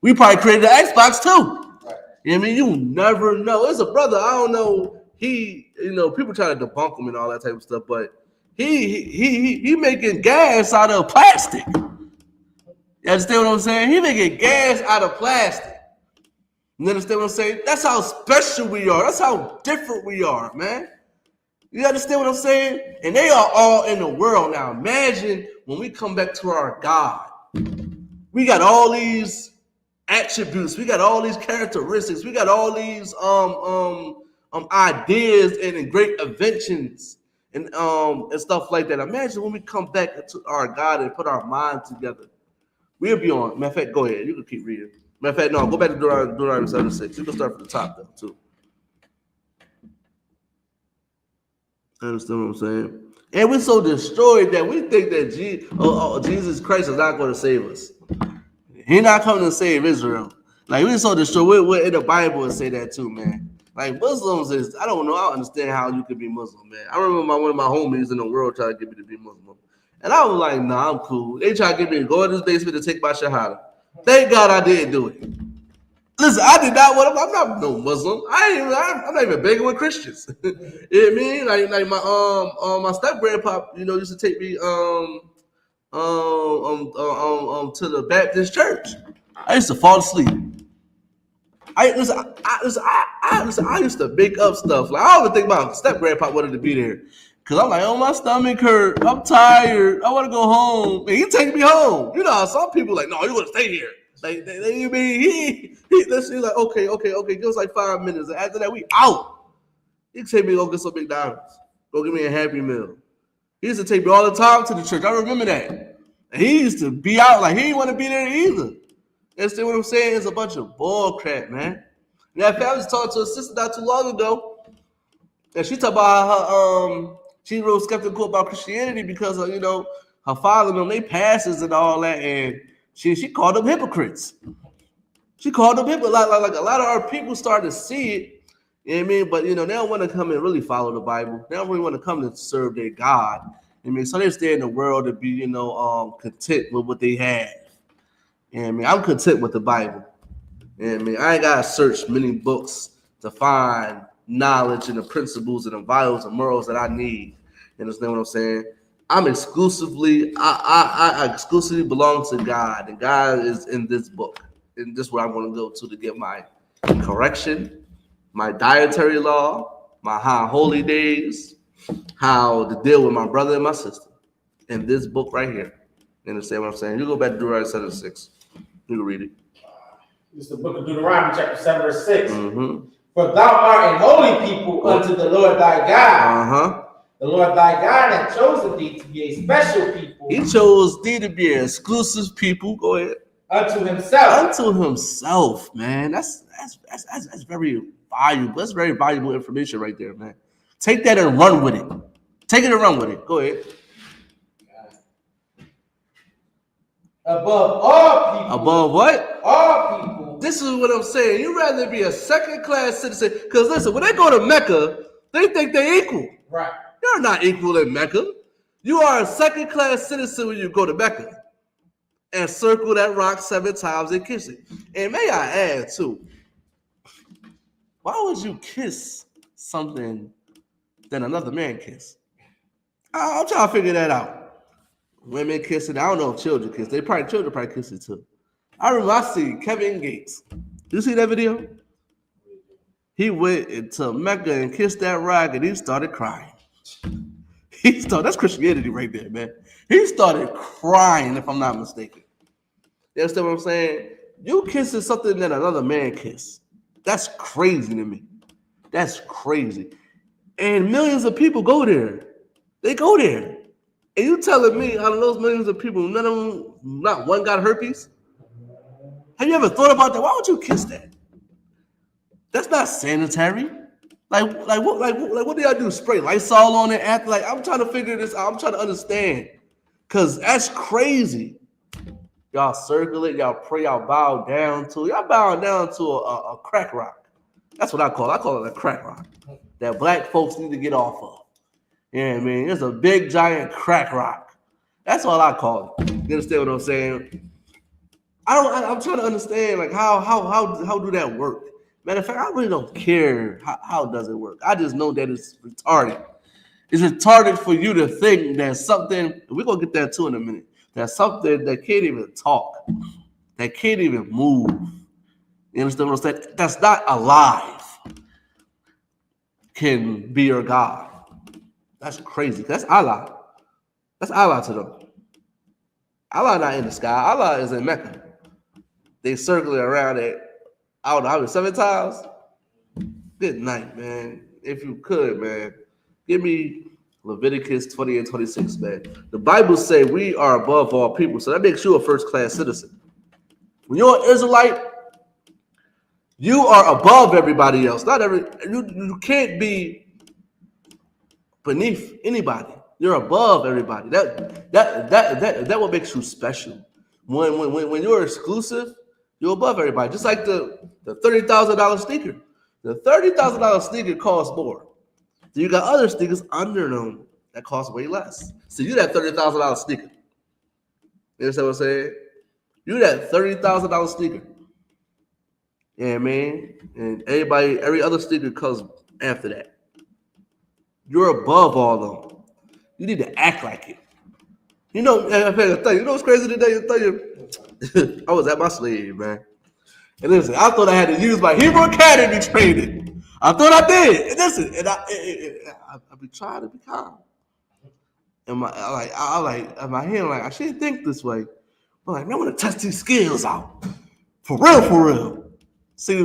[SPEAKER 1] we probably created the Xbox too. Right. You know what I mean? You never know. There's a brother, I don't know, people try to debunk him and all that type of stuff, but he making gas out of plastic. You understand what I'm saying? He making gas out of plastic. You understand what I'm saying? That's how special we are. That's how different we are, man. You understand what I'm saying? And they are all in the world now. Imagine when we come back to our God. We got all these attributes. We got all these characteristics. We got all these ideas and great inventions and stuff like that. Imagine when we come back to our God and put our minds together. We'll be on. Matter of fact, go ahead. You can keep reading. Matter of fact, no, go back to Deuteronomy 7:6. You can start from the top, though, too. I understand what I'm saying? And we're so destroyed that we think that Jesus Christ is not going to save us. He's not coming to save Israel. Like, we're so destroyed. We're in the Bible and say that, too, man. Like, Muslims is, I don't know. I don't understand how you could be Muslim, man. I remember one of my homies in the world tried to get me to be Muslim. And I was like, nah, I'm cool. They tried to get me to go in this basement to take my shahada. Thank God I didn't do it. Listen, I did not want to. I'm not no Muslim. I'm not even begging with Christians. You know what I mean? Like my step grandpa, used to take me to the Baptist church. I used to fall asleep. I used to make up stuff. Like, I don't even think my step grandpa wanted to be there. Cause I'm like, oh, my stomach hurt. I'm tired. I want to go home. And he take me home. Some people like, no, you want to stay here. Like, he's like, okay. Give us like 5 minutes. And after that, we out. He take me to go get some McDonald's. Go get me a Happy Meal. He used to take me all the time to the church. I remember that. And he used to be out like he didn't want to be there either. You understand what I'm saying? It's a bunch of bull crap, man. And that family was talking to a sister not too long ago. And she talked about her, she's real skeptical about Christianity because of, her father and them, they pastors and all that. And she called them hypocrites. She called them hypocrites. Like a lot of our people started to see it. You know what I mean? But, they don't want to come and really follow the Bible. They don't really want to come and serve their God. I mean, so they stay in the world to be, content with what they have. You know what I mean? I'm content with the Bible. You know what I mean? I ain't got to search many books to find knowledge and the principles and the values and morals that I need. You understand what I'm saying? I exclusively belong to God, and God is in this book. And this is where I'm going to go to get my correction, my dietary law, my high holy days, how to deal with my brother and my sister. In this book right here. You understand what I'm saying? You go back to Deuteronomy 7:6. You can read it.
[SPEAKER 2] It's the book of Deuteronomy, chapter 7, verse 6.
[SPEAKER 1] Mm-hmm.
[SPEAKER 2] For thou art a holy people unto the Lord thy God.
[SPEAKER 1] Uh-huh.
[SPEAKER 2] The Lord thy God hath chosen thee to be a special people. He
[SPEAKER 1] chose thee to be an exclusive people. Go ahead.
[SPEAKER 2] Unto himself.
[SPEAKER 1] Unto himself, man. That's very valuable. That's very valuable information right there, man. Take that and run with it. Take it and run with it. Go ahead.
[SPEAKER 2] Above all people.
[SPEAKER 1] Above what?
[SPEAKER 2] All people.
[SPEAKER 1] This is what I'm saying. You'd rather be a second-class citizen. Because listen, when they go to Mecca, they think they're equal.
[SPEAKER 2] Right.
[SPEAKER 1] You're not equal in Mecca. You are a second-class citizen when you go to Mecca. And circle that rock 7 times and kiss it. And may I add, too, why would you kiss something that another man kiss? I'm trying to figure that out. Women kiss it. I don't know if children kiss. Children probably kiss it, too. I remember I see Kevin Gates. You see that video? He went into Mecca and kissed that rock and he started crying. That's Christianity right there, man. He started crying, if I'm not mistaken. You understand what I'm saying? You kissing something that another man kissed. That's crazy to me. That's crazy. And millions of people go there. They go there. And you telling me out of those millions of people, none of them, not one got herpes? Have you ever thought about that? Why would you kiss that? That's not sanitary. What do y'all do? Spray Lysol on it after? Like, I'm trying to figure this out. I'm trying to understand. Because that's crazy. Y'all circle it, y'all pray, y'all bow down to a crack rock. That's what I call it. I call it a crack rock that black folks need to get off of. You know what I mean? It's a big, giant crack rock. That's all I call it. You understand what I'm saying? I'm trying to understand, like, how do that work? Matter of fact, I really don't care how does it work. I just know that it's retarded. It's retarded for you to think that something, we're going to get that too in a minute, that something that can't even talk, that can't even move. You understand what I'm saying? That's not alive can be your God. That's crazy. That's Allah. That's Allah to them. Allah not in the sky. Allah is in Mecca. They circle around it. I don't know how many, 7 times. Good night, man. If you could, man, give me Leviticus 20 and 26, man. The Bible say we are above all people, so that makes you a first-class citizen. When you're an Israelite, you are above everybody else. You can't be beneath anybody. You're above everybody. That what makes you special. When you're exclusive, you're above everybody. Just like the $30,000 sneaker. The $30,000 sneaker costs more. So you got other sneakers under them that cost way less. So you that $30,000 sneaker. You understand what I'm saying? You that $30,000 sneaker. Yeah, man. And every other sneaker comes after that. You're above all of them. You need to act like it. You know what's crazy today? I was at my slave, man. And listen, I thought I had to use my Hebrew Academy training. I thought I did. And listen, and I be trying to be calm. And my hand, like, I shouldn't think this way. But like, man, I want to test these skills out. For real. See,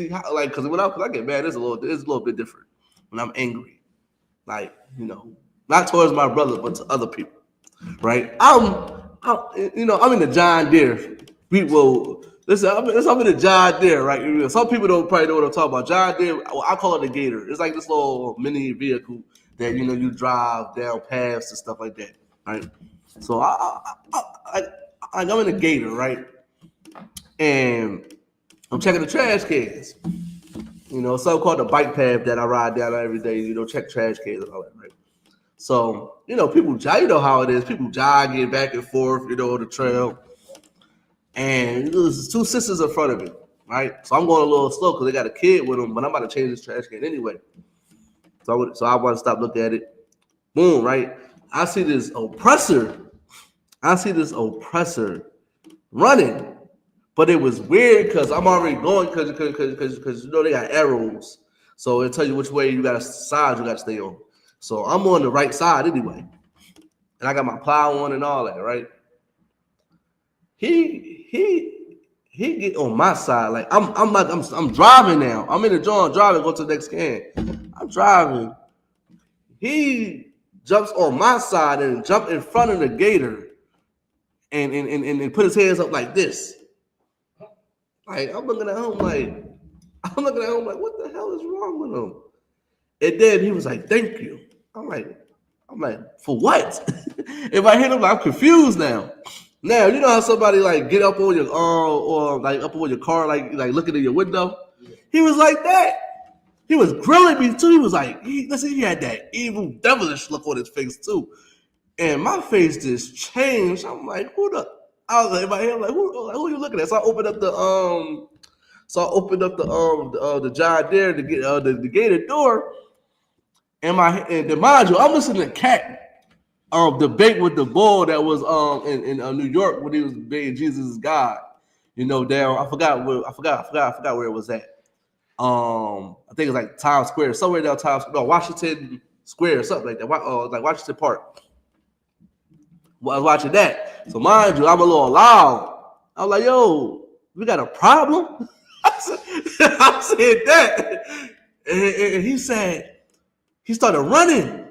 [SPEAKER 1] how, like, because when I get mad, it's a little bit different when I'm angry. Like, you know, not towards my brother, but to other people, right? I'm in the John Deere. People, listen, I'm in the John Deere, right? Some people don't probably know what I'm talking about. John Deere, I call it a Gator. It's like this little mini vehicle that, you know, you drive down paths and stuff like that, right? So I'm in a Gator, right? And I'm checking the trash cans. You know, something called the bike path that I ride down every day, you know, check trash cans and all that, right? So, you know, people, you know how it is. People jogging back and forth, you know, on the trail. And there's 2 sisters in front of me, right? So I'm going a little slow because they got a kid with them, but I'm about to change this trash can anyway. So I want to stop, look at it. Boom, right? I see this oppressor running. But it was weird because I'm already going because you know they got arrows. So it'll tell you which way you got to side you got to stay on. So I'm on the right side anyway. And I got my plow on and all that, right? He get on my side. Like I'm driving now. I'm in the joint driving, go to the next can. I'm driving. He jumps on my side and jump in front of the Gator and put his hands up like this. Like, I'm looking at him like, what the hell is wrong with him? And then he was like, thank you. I'm like, for what? If I hit him, I'm confused now. Now, you know how somebody like get up on your or like up on your car, like looking in your window? He was like that. He was grilling me too. He was like, he had that evil, devilish look on his face too. And my face just changed. I'm like, I was like, in my head, like, who are you looking at? So I opened up the John Deere to get the gated door, and then mind you, I'm listening to Cat. debate with the bull that was in New York when he was being Jesus' God. You know, down I forgot where it was at. I think it's like Times Square, somewhere down Washington Square or something like that. Like Washington Park. Well, I was watching that. So mind you, I'm a little loud. I was like, yo, we got a problem? I said that. And he said, he started running.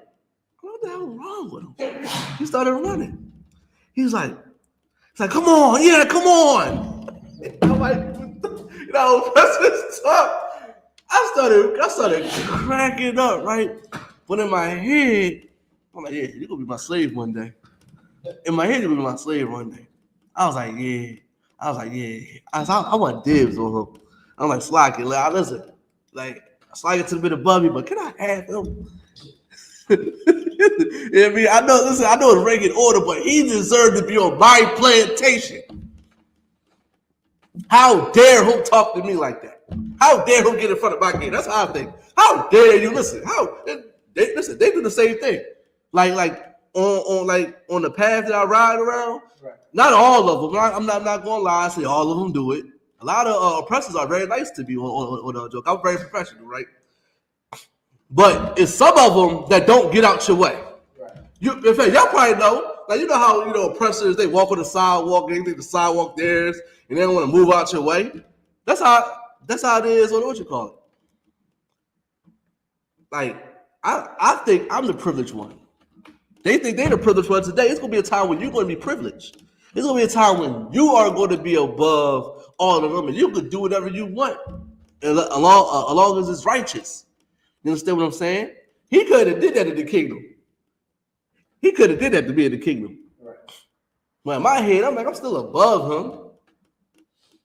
[SPEAKER 1] What the hell wrong with him? He started running. He's like, come on, yeah, come on. I'm like, you know, that's his stuff. I started cracking up, right? But in my head, I'm like, yeah, you're gonna be my slave one day. In my head, you're gonna be my slave one day. I was like, yeah. I want dibs on him. I'm like, Slack it. Like, listen, like, slide it to the bit above me, but can I have him? You know what I mean? I know it's rank in order, but he deserved to be on my plantation. How dare him talk to me like that? How dare him get in front of my gate? That's how I think. How dare you listen? They do the same thing. Like on the path that I ride around. Right. Not all of them. I'm not gonna lie. I say all of them do it. A lot of oppressors are very nice to me on a joke. I'm very professional, right? But it's some of them that don't get out your way. Right. In fact, y'all probably know. Like, you know how, oppressors, they walk on the sidewalk, they think the sidewalk theirs, and they don't want to move out your way. That's how it is on what you call it. Like, I think I'm the privileged one. They think they're the privileged one today. It's gonna be a time when you're gonna be privileged. It's gonna be a time when you are going to be above all of them, and you can do whatever you want, as long as it's righteous. You understand what I'm saying? He could have did that in the kingdom. He could have did that to be in the kingdom. Right. But in my head, I'm like, I'm still above him.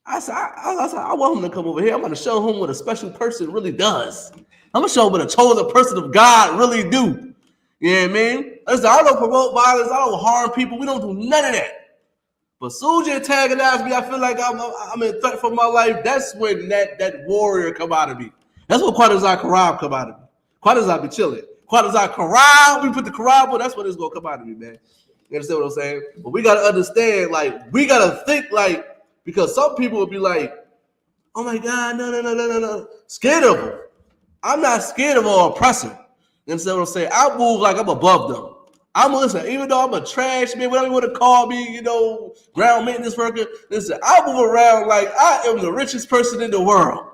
[SPEAKER 1] I said, I want him to come over here. I'm going to show him what a special person really does. I'm going to show him what a chosen person of God really do. You know what I mean? Listen, I don't promote violence. I don't harm people. We don't do none of that. But soon as you antagonize me, I feel like I'm in threat for my life. That's when that warrior come out of me. That's what SICARII come out of me. SICARII be chilling. SICARII, we put the Quran on, that's what it's going to come out of me, man. You understand what I'm saying? But we got to understand, like, we got to think, like, because some people will be like, oh my God, no. Scared of them. I'm not scared of an oppressor. You understand what I'm saying? I move like I'm above them. Listen, even though I'm a trash man, whatever you want to call me, ground maintenance worker, listen, I move around like I am the richest person in the world.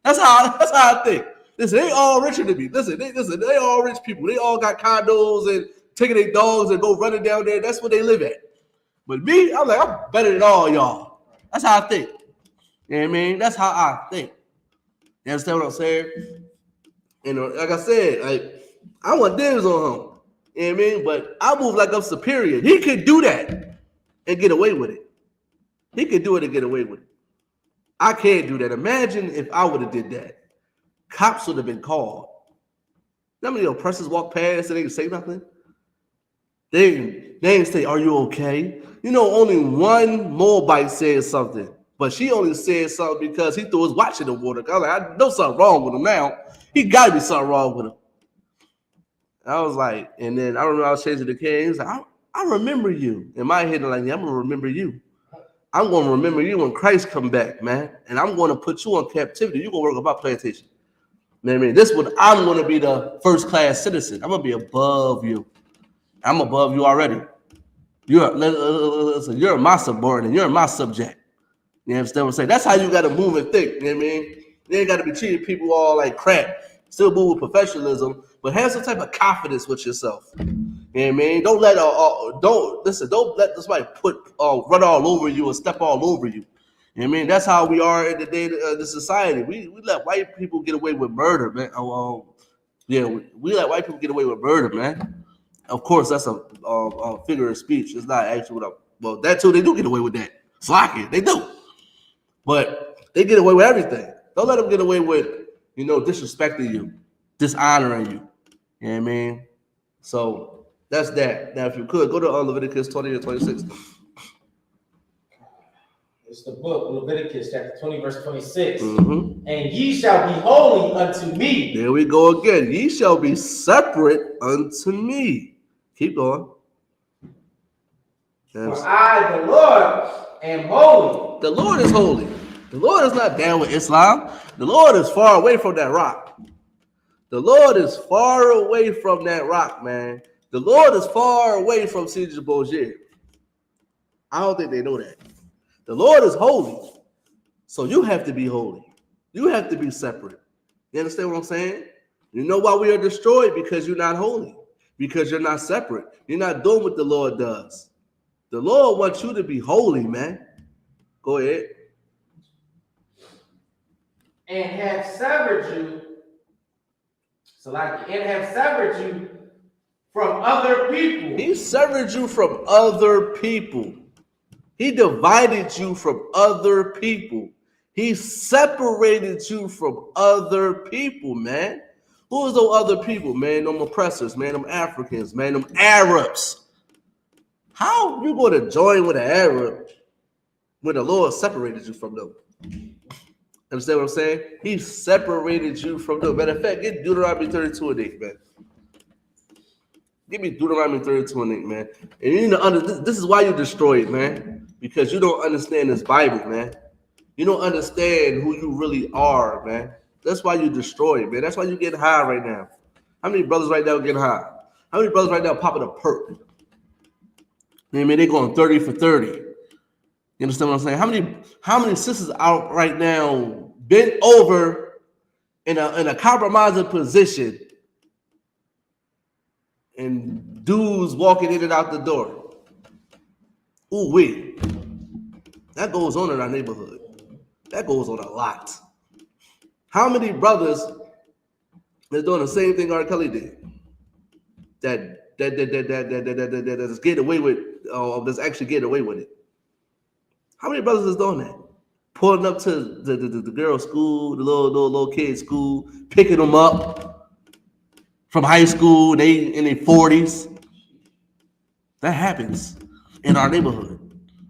[SPEAKER 1] That's how I think. Listen, they all richer than me. Listen, they all rich people. They all got condos and taking their dogs and go running down there. That's where they live at. But me, I'm like, I'm better than all y'all. That's how I think. You know what I mean? That's how I think. You understand what I'm saying? Like I said, like, I want dibs on him. You know what I mean? But I move like I'm superior. He could do that and get away with it. He could do it and get away with it. I can't do that. Imagine if I would have did that. Cops would have been called. How many oppressors walk past and they didn't say nothing? They didn't say, are you okay? Only one Moabite said something. But she only said something because he threw his watch in the water. I was like, I know something wrong with him now. He got to be something wrong with him. I was like, and then I remember I was chasing the king. He was like, I remember you. In my head, I'm like, yeah, I'm going to remember you. I'm going to remember you when Christ come back, man. And I'm going to put you on captivity. You're going to work on my plantation. You know what I mean? This one, I'm going to be the first-class citizen. I'm going to be above you. I'm above you already. You're my subordinate. You're my subject. You understand what I'm saying? That's how you got to move and think. You know what I mean? You ain't got to be treating people all like crap. Still move with professionalism, but have some type of confidence with yourself. You know what I mean? Don't let somebody run all over you or step all over you. You know what I mean? That's how we are in the society. We let white people get away with murder, man. We let white people get away with murder, man. Of course, that's a figure of speech. It's not actually well, that too, they do get away with that. Slack it, they do. But they get away with everything. Don't let them get away with, disrespecting you, dishonoring you. You know what I mean? So that's that. Now, if you could, go to Leviticus 20 and 26.
[SPEAKER 2] It's the book, Leviticus chapter 20, verse 26.
[SPEAKER 1] Mm-hmm.
[SPEAKER 2] And ye shall be holy unto me.
[SPEAKER 1] There we go again. Ye shall be separate unto me. Keep going.
[SPEAKER 2] For I, the Lord, am holy.
[SPEAKER 1] The Lord is holy. The Lord is not down with Islam. The Lord is far away from that rock. The Lord is far away from that rock, man. The Lord is far away from Caesar Borgia. I don't think they know that. The Lord is holy. So you have to be holy. You have to be separate. You understand what I'm saying? You know why we are destroyed? Because you're not holy. Because you're not separate. You're not doing what the Lord does. The Lord wants you to be holy, man. Go ahead.
[SPEAKER 2] And have severed you. And have severed you from other people.
[SPEAKER 1] He severed you from other people. He divided you from other people. He separated you from other people, man. Who is those other people, man? Them oppressors, man. Them Africans, man. Them Arabs. How you going to join with an Arab when the Lord separated you from them? Understand what I'm saying? He separated you from them. Matter of fact, get Deuteronomy 32 and 8, man. Give me Deuteronomy 32 and 8, man. And you need to this is why you're destroyed, man. Because you don't understand this Bible, man. You don't understand who you really are, man. That's why you're destroyed, man. That's why you're getting high right now. How many brothers right now are getting high? How many brothers right now popping a perk? You know what I mean? They're going 30 for 30. You understand what I'm saying? How many sisters out right now bent over in a compromising position and dudes walking in and out the door? Ooh, wee. That goes on in our neighborhood. That goes on a lot. How many brothers are doing the same thing R. Kelly did? That's getting away with, that's actually getting away with it. How many brothers is doing that? Pulling up to the girls' school, the little kids' school, picking them up from high school, they in their 40s. That happens in our neighborhood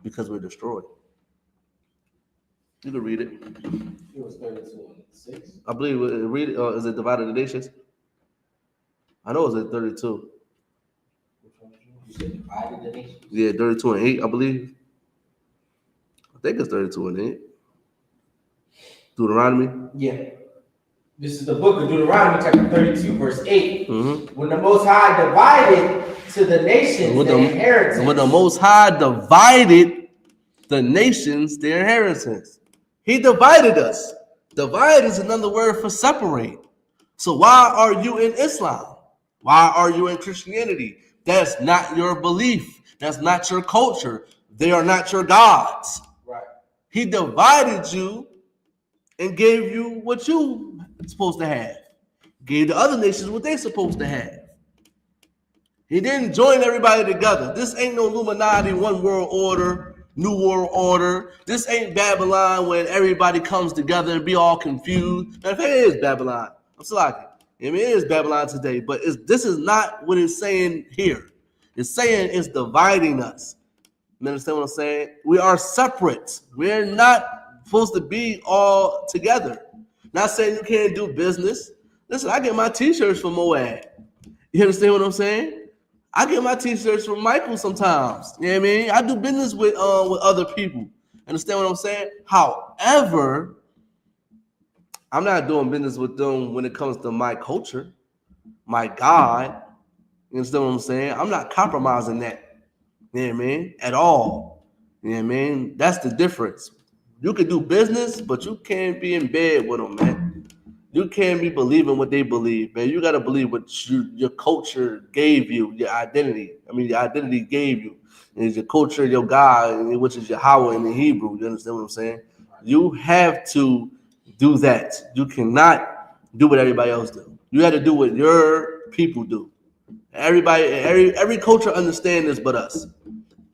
[SPEAKER 1] because we're destroyed. You can read it.
[SPEAKER 2] It was 32 and 6.
[SPEAKER 1] I believe read it. Is it Divided the Nations? I know it's at 32.
[SPEAKER 2] You said Divided the Nations?
[SPEAKER 1] Yeah, 32 and 8, I believe. I think it's 32 and 8. Deuteronomy.
[SPEAKER 2] Yeah. This is the book of Deuteronomy, chapter 32, verse 8.
[SPEAKER 1] Mm-hmm.
[SPEAKER 2] When the Most High divided to the nations their inheritance.
[SPEAKER 1] When the Most High divided the nations their inheritance. He divided us. Divide is another word for separate. So why are you in Islam? Why are you in Christianity? That's not your belief. That's not your culture. They are not your gods.
[SPEAKER 2] Right.
[SPEAKER 1] He divided you and gave you what you supposed to have. Gave the other nations what they supposed to have. He didn't join everybody together. This ain't no Illuminati, one world order, new world order. This ain't Babylon when everybody comes together and be all confused. Matter of fact, it is Babylon. I'm sorry. I mean, it is Babylon today, but this is not what it's saying here. It's saying it's dividing us. You understand what I'm saying? We are separate. We're not supposed to be all together. Not saying you can't do business. Listen, I get my t-shirts from Moab. You understand what I'm saying? I get my t-shirts from Michael sometimes. You know what I mean? I do business with other people. Understand what I'm saying? However, I'm not doing business with them when it comes to my culture, my God. You understand what I'm saying? I'm not compromising that. You know what I mean? At all. You know what I mean? That's the difference. You can do business, but you can't be in bed with them, man. You can't be believing what they believe, man. You got to believe what your culture gave you, your identity. I mean, your identity gave you. And it's your culture, your God, which is YAHUAH in the Hebrew. You understand what I'm saying? You have to do that. You cannot do what everybody else do. You have to do what your people do. Everybody, every culture understands this but us.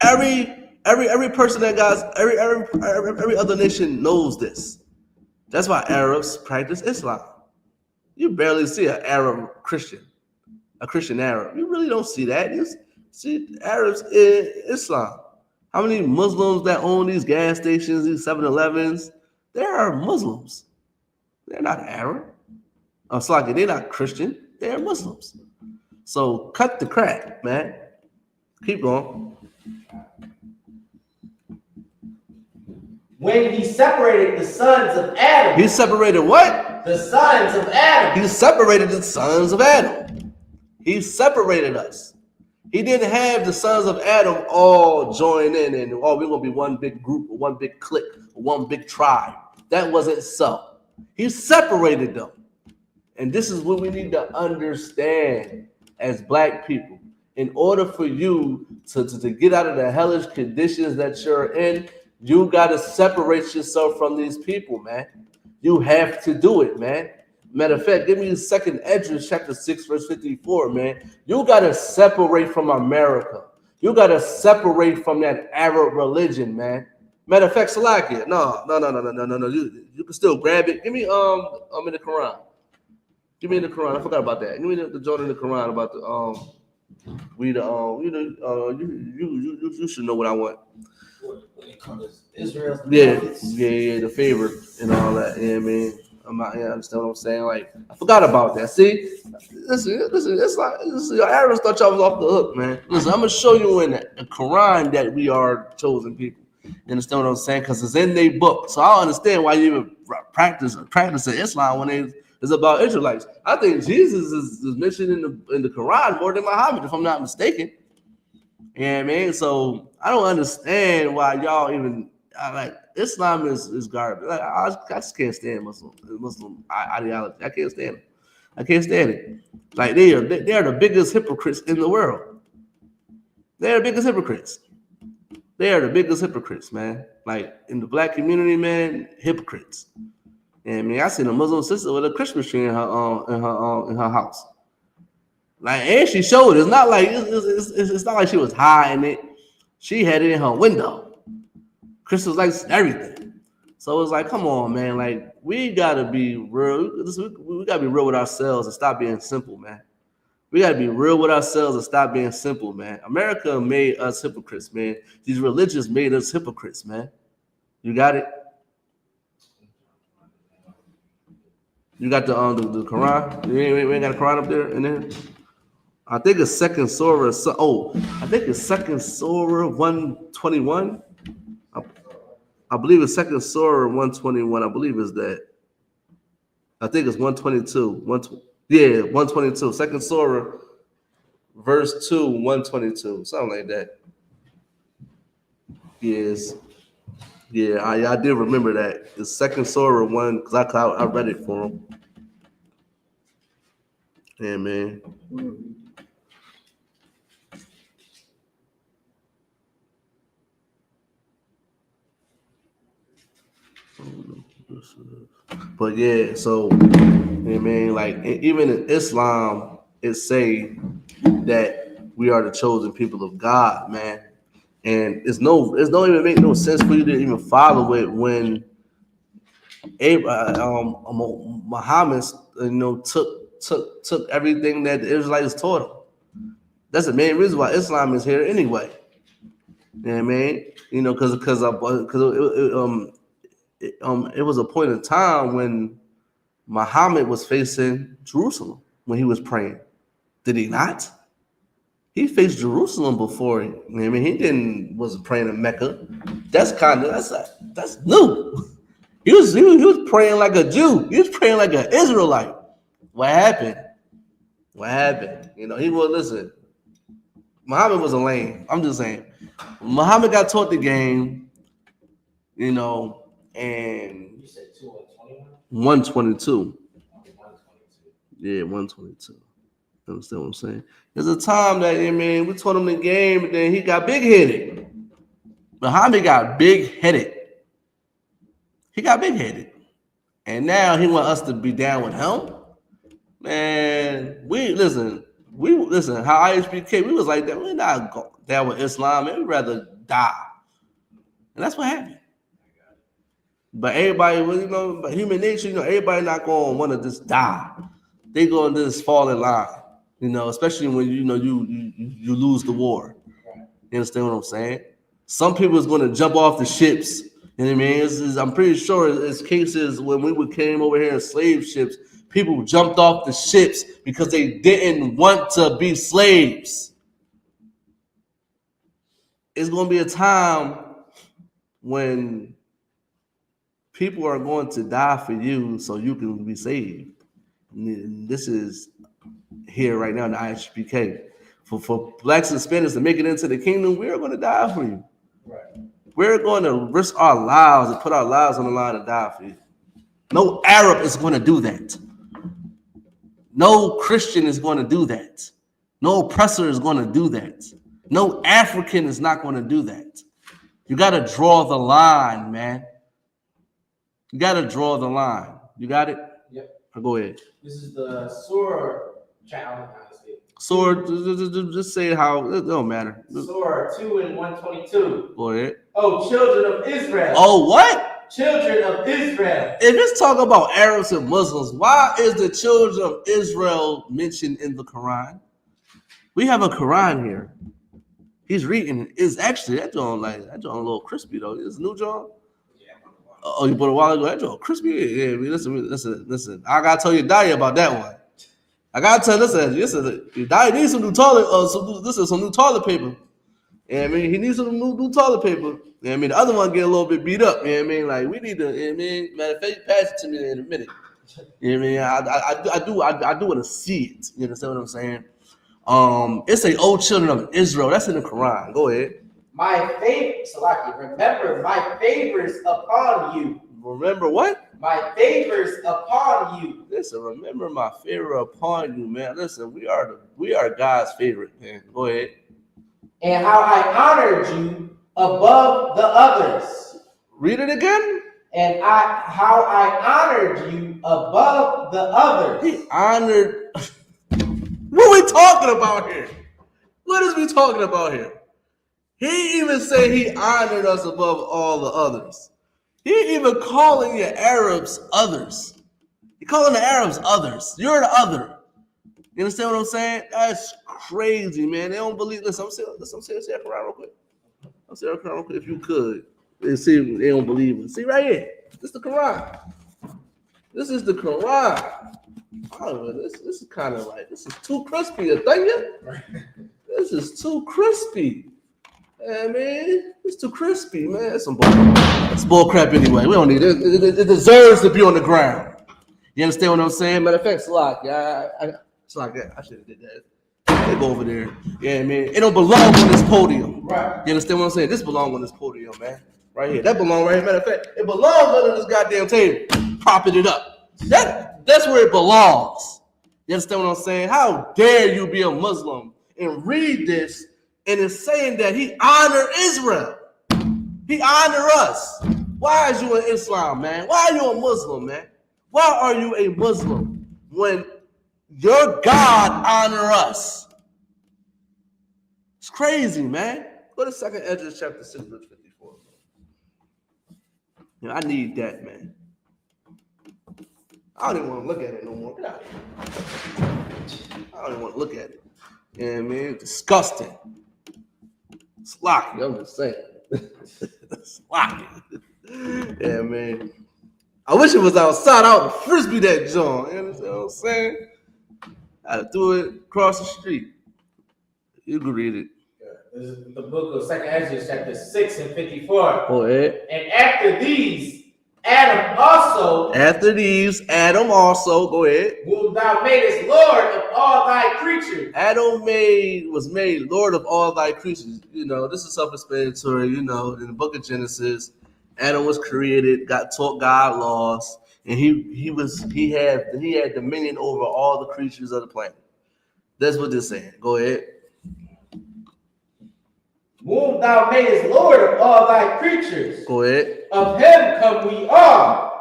[SPEAKER 1] Every person that got every other nation knows this. That's why Arabs practice Islam. You barely see an Arab Christian, a Christian Arab. You really don't see that. You see Arabs in Islam. How many Muslims that own these gas stations, these 7-Elevens? They are Muslims. They're not Arab. They're not Christian. They're Muslims. So cut the crap, man. Keep going.
[SPEAKER 2] When he separated the sons of Adam.
[SPEAKER 1] He separated what?
[SPEAKER 2] The sons of Adam.
[SPEAKER 1] He separated the sons of Adam. He separated us. He didn't have the sons of Adam all join in and, oh, we're going to be one big group or one big clique or one big tribe. That wasn't so. He separated them. And this is what we need to understand as black people. In order for you to get out of the hellish conditions that you're in, you got to separate yourself from these people, man. You have to do it, man. Matter of fact, give me the 2nd Esdras chapter 6, verse 54, man. You got to separate from America. You got to separate from that Arab religion, man. Matter of fact, Salakia, no. You can still grab it. Give me I'm in the Quran. Give me the Quran. I forgot about that. Give me the Jordan in the Quran about the you should know what I want.
[SPEAKER 2] When it comes to Israel,
[SPEAKER 1] Yeah, the favor and all that. Yeah, man. I'm not. Yeah, understand what I'm saying? Like, I forgot about that. See, listen. It's like your Arabs thought y'all was off the hook, man. Listen, I'm gonna show you in the Quran that we are chosen people. You understand what I'm saying? Because it's in their book. So I don't understand why you even practice Islam when it's about Israelites. I think Jesus is mentioned in the Quran more than Muhammad, if I'm not mistaken. Yeah, man. So I don't understand why y'all even like Islam is garbage. Like, I just can't stand Muslim ideology. I can't stand it. I can't stand it. Like they are the biggest hypocrites in the world. They're the biggest hypocrites. They are the biggest hypocrites, man. Like in the black community, man, hypocrites. And I mean, I seen a Muslim sister with a Christmas tree in her house. Like, and she showed it. It's not like it's not like she was hiding it. She had it in her window. Christmas lights, everything. So it's like, come on, man. Like, we gotta be real. We gotta be real with ourselves and stop being simple, man. We gotta be real with ourselves and stop being simple, man. America made us hypocrites, man. These religions made us hypocrites, man. You got it? You got the Quran? We ain't got a Quran up there in there? I think it's 2nd Surah. I think it's 2nd Surah 121. I believe it's 2nd Surah 121. I believe it's that. I think it's 122. 122. 2nd Surah, verse 2, 122. Something like that. Yes. Yeah, I did remember that. It's 2nd Surah 1, because I read it for him. Yeah, man. But yeah, so you know what I mean, like even in Islam, it say that we are the chosen people of God, man. And it's don't even make no sense for you to even follow it when Muhammad, took everything that the Israelites taught him. That's the main reason why Islam is here anyway. You know what I mean? You know, because it was a point in time when Muhammad was facing Jerusalem when he was praying. Did he not? He faced Jerusalem before. You know what I mean? He wasn't praying in Mecca. That's new. He was praying like a Jew. He was praying like an Israelite. What happened? You know, he was listen. Muhammad was a lame. I'm just saying. Muhammad got taught the game, you know, and
[SPEAKER 2] You said 221?
[SPEAKER 1] 122.
[SPEAKER 2] 122.
[SPEAKER 1] Yeah, 122. You understand what I'm saying? There's a time that, I mean, we taught him the game, and then he got big-headed. Muhammad got big-headed. He got big-headed. And now he want us to be down with him? Man, listen, how I.S.U.P.K, we was like that. We're not down with Islam, man. We'd rather die. And that's what happened. But everybody, you know, but human nature, you know, everybody not going to want to just die. They going to just fall in line, you know, especially when, you know, you lose the war. You understand what I'm saying? Some people is going to jump off the ships. You know what I mean? I'm pretty sure it's cases when we came over here in slave ships, people jumped off the ships because they didn't want to be slaves. It's going to be a time when people are going to die for you so you can be saved. And this is here right now in the I.S.U.P.K. For blacks and Hispanics to make it into the kingdom, we're going to die for you.
[SPEAKER 2] Right.
[SPEAKER 1] We're going to risk our lives and put our lives on the line to die for you. No Arab is going to do that. No Christian is going to do that. No oppressor is going to do that. No African is not going to do that. You got to draw the line, man. You got to draw the line. You got it?
[SPEAKER 2] Yep.
[SPEAKER 1] Go ahead.
[SPEAKER 2] This is the Surah challenge.
[SPEAKER 1] Sword, just say how it don't matter.
[SPEAKER 2] Surah 2 and 122.
[SPEAKER 1] Go ahead.
[SPEAKER 2] Oh, children of Israel.
[SPEAKER 1] Oh, what?
[SPEAKER 2] Children of Israel.
[SPEAKER 1] If it's talking about Arabs and Muslims, why is the children of Israel mentioned in the Quran? We have a Quran here. He's reading. It's actually that joint a little crispy though. It's new John. Oh, you put a while ago. That joint crispy. Yeah. Listen. I gotta tell your daddy about that one. I gotta tell listen. Your daddy needs some new toilet. Some new toilet paper. Yeah, I mean, he needs some new toilet paper. Yeah, I mean, the other one get a little bit beat up. Yeah, I mean, like we need to. Yeah, I mean, matter of fact, pass it to me in a minute. Yeah, I mean, I do want to see it. You understand what I'm saying? It's a old children of Israel. That's in the Quran. Go ahead.
[SPEAKER 2] My favorite, Salaki, remember my favors upon you.
[SPEAKER 1] Remember what?
[SPEAKER 2] My favors upon you.
[SPEAKER 1] Listen, remember my favor upon you, man. Listen, we are God's favorite, man. Go ahead.
[SPEAKER 2] And how I honored you above the others.
[SPEAKER 1] Read it again.
[SPEAKER 2] And how I honored you above the others.
[SPEAKER 1] He honored. What are we talking about here? What is we talking about here? He even said he honored us above all the others. He even calling the Arabs others. He calling the Arabs others. You're the other. You understand what I'm saying? That's crazy, man. They don't believe. Listen, I'm saying the Quran real quick. I'm saying the Quran real quick if you could. They see they don't believe it. See right here. This is the Quran. This is the Quran. Oh, this is kind of like, this is too crispy, I tell you. This is too crispy. Yeah, man, it's too crispy, man. It's some bull. It's bull crap anyway. We don't need it. It deserves to be on the ground. You understand what I'm saying? Matter of fact, I should have did that. They go over there. Yeah, man. It don't belong on this podium.
[SPEAKER 2] Right.
[SPEAKER 1] You understand what I'm saying? This belong on this podium, man. Right here. That belong right here. Matter of fact, it belongs under this goddamn table. Propping it up. That's where it belongs. You understand what I'm saying? How dare you be a Muslim and read this and it's saying that he honored Israel. He honored us. Why is you in Islam, man? Why are you a Muslim, man? Why are you a Muslim when your God honor us? It's crazy, man. Go to 2nd Ezra chapter 6, verse 54. I need that, man. I don't even want to look at it no more. Get out of here. I don't even want to look at it. Yeah, man, disgusting. Slocky, I'm just saying. Slocky. Yeah, man. I wish it was outside. I would frisbee that joint. You understand what I'm saying? I threw it across the street. You can read it.
[SPEAKER 2] This is the book of 2nd Ezra, chapter 6 and 54.
[SPEAKER 1] Go ahead.
[SPEAKER 2] And after these, Adam also,
[SPEAKER 1] go ahead.
[SPEAKER 2] whom thou madest Lord of all thy creatures.
[SPEAKER 1] Adam was made Lord of all thy creatures. You know, this is self-explanatory. You know, in the book of Genesis, Adam was created, got taught God laws, and he had dominion over all the creatures of the planet. That's what they're saying. Go ahead.
[SPEAKER 2] Whom thou madest Lord of all thy creatures.
[SPEAKER 1] Go ahead.
[SPEAKER 2] Of him come we all.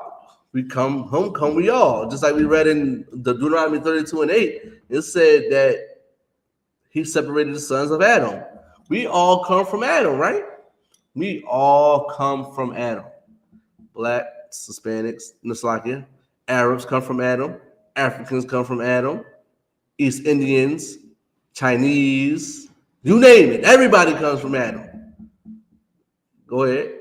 [SPEAKER 1] Come we all. Just like we read in the Deuteronomy 32 and 8, it said that he separated the sons of Adam. We all come from Adam, right? We all come from Adam. Blacks, Hispanics, Naslakia, Arabs come from Adam. Africans come from Adam. East Indians, Chinese, you name it. Everybody comes from Adam. Go ahead.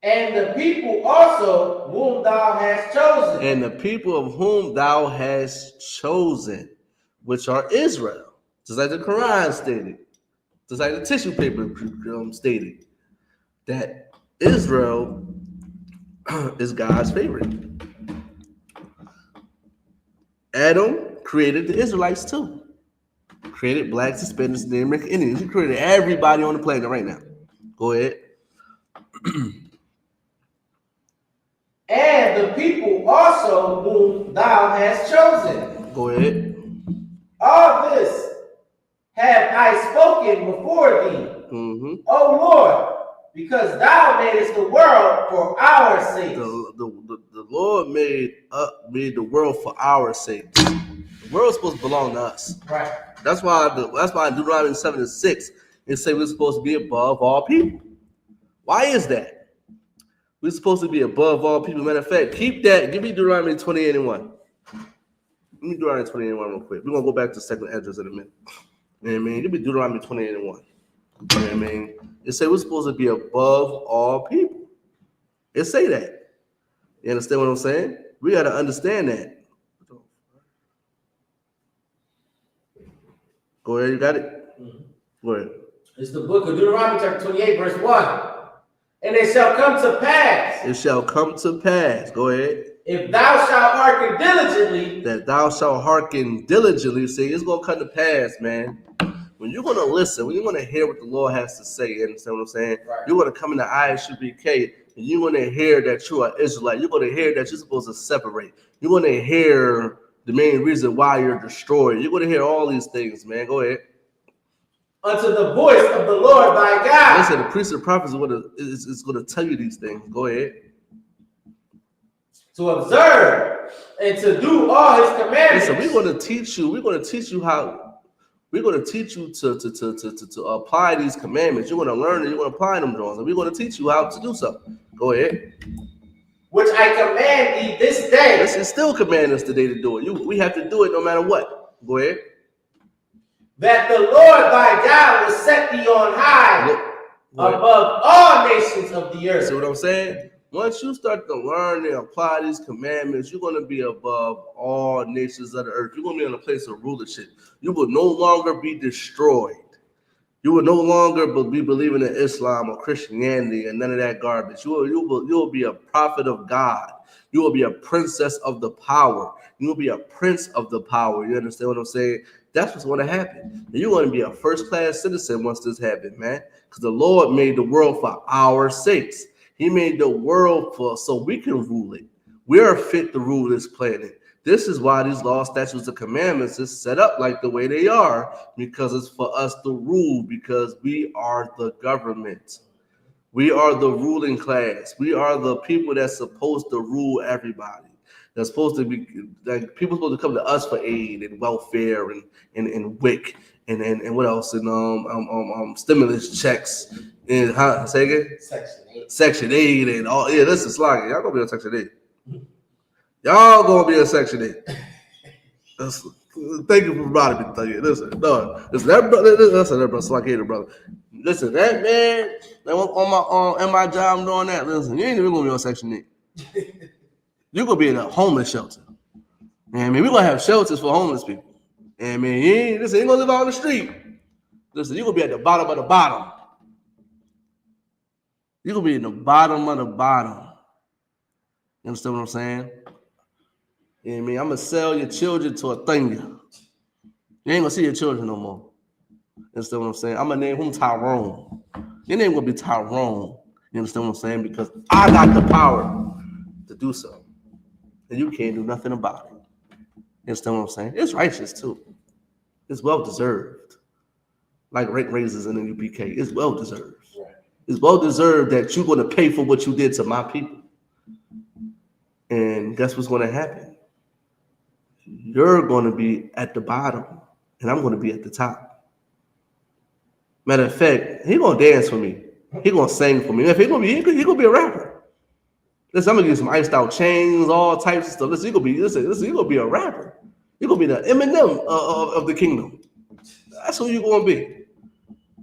[SPEAKER 2] And the people also whom thou hast chosen.
[SPEAKER 1] And the people of whom thou hast chosen, which are Israel. Just like the Quran stated. Just like the tissue paper stated. that Israel is God's favorite. Adam created the Israelites too. Created blacks, Hispanics, and the American Indians. He created everybody on the planet right now. Go ahead.
[SPEAKER 2] And the people also whom thou hast chosen.
[SPEAKER 1] Go ahead.
[SPEAKER 2] All this have I spoken before thee, O Lord, because thou madest the world for our sake.
[SPEAKER 1] The Lord made the world for our sake. The world's supposed to belong to us.
[SPEAKER 2] Right.
[SPEAKER 1] That's why Deuteronomy 7:6 it say we're supposed to be above all people. Why is that? We're supposed to be above all people. Matter of fact, keep that. Give me Deuteronomy 28:1. Let me Deuteronomy 28:1 real quick. We're gonna go back to 2nd Esdras in a minute. You know what I mean? Give me Deuteronomy 28:1. You know what I mean? It say we're supposed to be above all people. It say that. You understand what I'm saying? We got to understand that. Go ahead, you got it? Go ahead.
[SPEAKER 2] It's the book of Deuteronomy chapter 28, verse 1. And it shall come to pass.
[SPEAKER 1] It shall come to pass. Go ahead.
[SPEAKER 2] If thou shalt hearken diligently.
[SPEAKER 1] That thou shalt hearken diligently. See, it's going to come to pass, man. When you're going to listen, when you're going to hear what the Lord has to say, you understand what I'm saying? Right. You're going to come into I.S.U.P.K. and you're going to hear that you are Israelite. You're going to hear that you're supposed to separate. You're going to hear the main reason why you're destroyed. You're going to hear all these things, man. Go ahead.
[SPEAKER 2] Unto the voice of the Lord thy God.
[SPEAKER 1] Listen, the priests and prophets is going to tell you these things. Go ahead.
[SPEAKER 2] To observe and to do all his commandments.
[SPEAKER 1] Listen, we're going to teach you. We're going to teach you how. We're going to teach you to apply these commandments. You're going to learn and you're going to apply them, Jones. And we're going to teach you how to do so. Go ahead.
[SPEAKER 2] Which I command thee this day.
[SPEAKER 1] Listen, still command us today to do it. We have to do it no matter what. Go ahead.
[SPEAKER 2] That the Lord thy God will set thee on high above all nations of the earth.
[SPEAKER 1] See what I'm saying? Once you start to learn and apply these commandments, you're going to be above all nations of the earth. You're going to be in a place of rulership. You will no longer be destroyed. You will no longer be believing in Islam or Christianity and none of that garbage. You will be a prophet of God. You will be a princess of the power. You will be a prince of the power. You understand what I'm saying? That's what's going to happen. And you're going to be a first-class citizen once this happens, man. Because the Lord made the world for our sakes. He made the world so we can rule it. We are fit to rule this planet. This is why these laws, statutes, and commandments is set up like the way they are, because it's for us to rule, because we are the government. We are the ruling class. We are the people that's supposed to rule everybody. That's supposed to be like people supposed to come to us for aid and welfare and WIC and what else and stimulus checks and say again? Section 8 and all. Yeah, this is sloggy. Y'all gonna be on Section 8. Y'all gonna be in Section 8. Thank you for reminding me to tell you. Listen, that brother, Sluggator brother. Listen, that man, on my job, I'm doing that. Listen, you ain't even gonna be on Section 8. You're gonna be in a homeless shelter. And I mean, we're gonna have shelters for homeless people. And I mean, you ain't gonna live out on the street. Listen, you're gonna be at the bottom of the bottom. You're gonna be in the bottom of the bottom. You understand what I'm saying? You know what I mean? I'm gonna sell your children to a thing. You ain't gonna see your children no more. You understand what I'm saying? I'm gonna name him Tyrone. Your name gonna be Tyrone. You understand what I'm saying? Because I got the power to do so. And you can't do nothing about it. You understand what I'm saying? It's righteous too. It's well deserved. Like rate raises in the U.P.K. It's well deserved. It's well deserved that you're gonna pay for what you did to my people. And guess what's gonna happen? You're gonna be at the bottom, and I'm gonna be at the top. Matter of fact, he gonna dance for me. He gonna sing for me. If he gonna be a rapper. Listen, I'm gonna give you some iced out chains, all types of stuff. Listen, you're gonna be a rapper. You're gonna be the Eminem of the kingdom. That's who you're gonna be.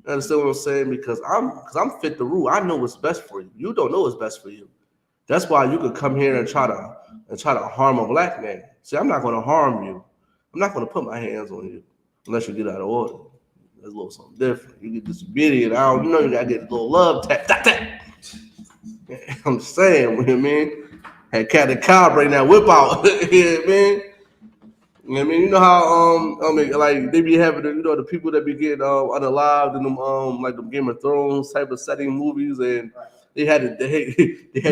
[SPEAKER 1] You understand what I'm saying? Because I'm fit to rule. I know what's best for you. You don't know what's best for you. That's why you could come here and try to harm a black man. See, I'm not gonna harm you. I'm not gonna put my hands on you unless you get out of order. That's a little something different. You get disobedient. You gotta get a little love tap. I'm saying, you know what I mean? Had Cat and Cow bring that whip out. You know what I mean? You know what I mean? You know how I mean, like they be having the people that be getting unalived in them like the Game of Thrones type of setting movies, and they had a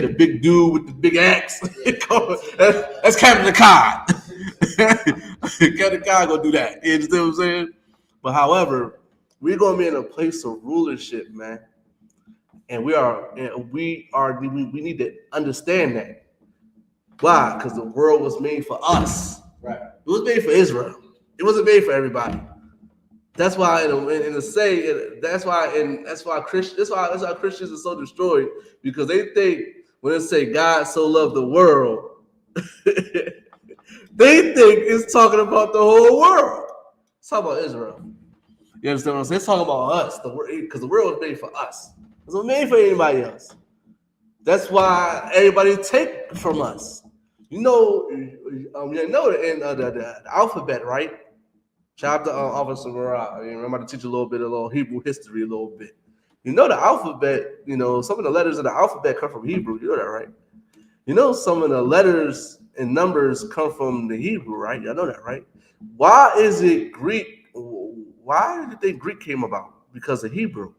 [SPEAKER 1] big dude with the big axe. That's Captain Cod. Captain Cod gonna do that. You understand what I'm saying? But however, we're gonna be in a place of rulership, man, and we need to understand that. Why? Because the world was made for us.
[SPEAKER 2] Right.
[SPEAKER 1] It was made for Israel. It wasn't made for everybody. That's why that's why Christians are so destroyed, because they think when they say God so loved the world, they think it's talking about the whole world. It's talking about Israel. You understand what I'm saying? It's talking about us, because the world was made for us. It wasn't made for anybody else. That's why everybody take from us. You know the alphabet, right? Shout out to Officer Marah. I'm about to teach you a little Hebrew history a little bit. You know the alphabet, some of the letters of the alphabet come from Hebrew. You know that, right? You know some of the letters and numbers come from the Hebrew, right? Y'all know that, right? Why is it Greek? Why do you think Greek came about? Because of Hebrew.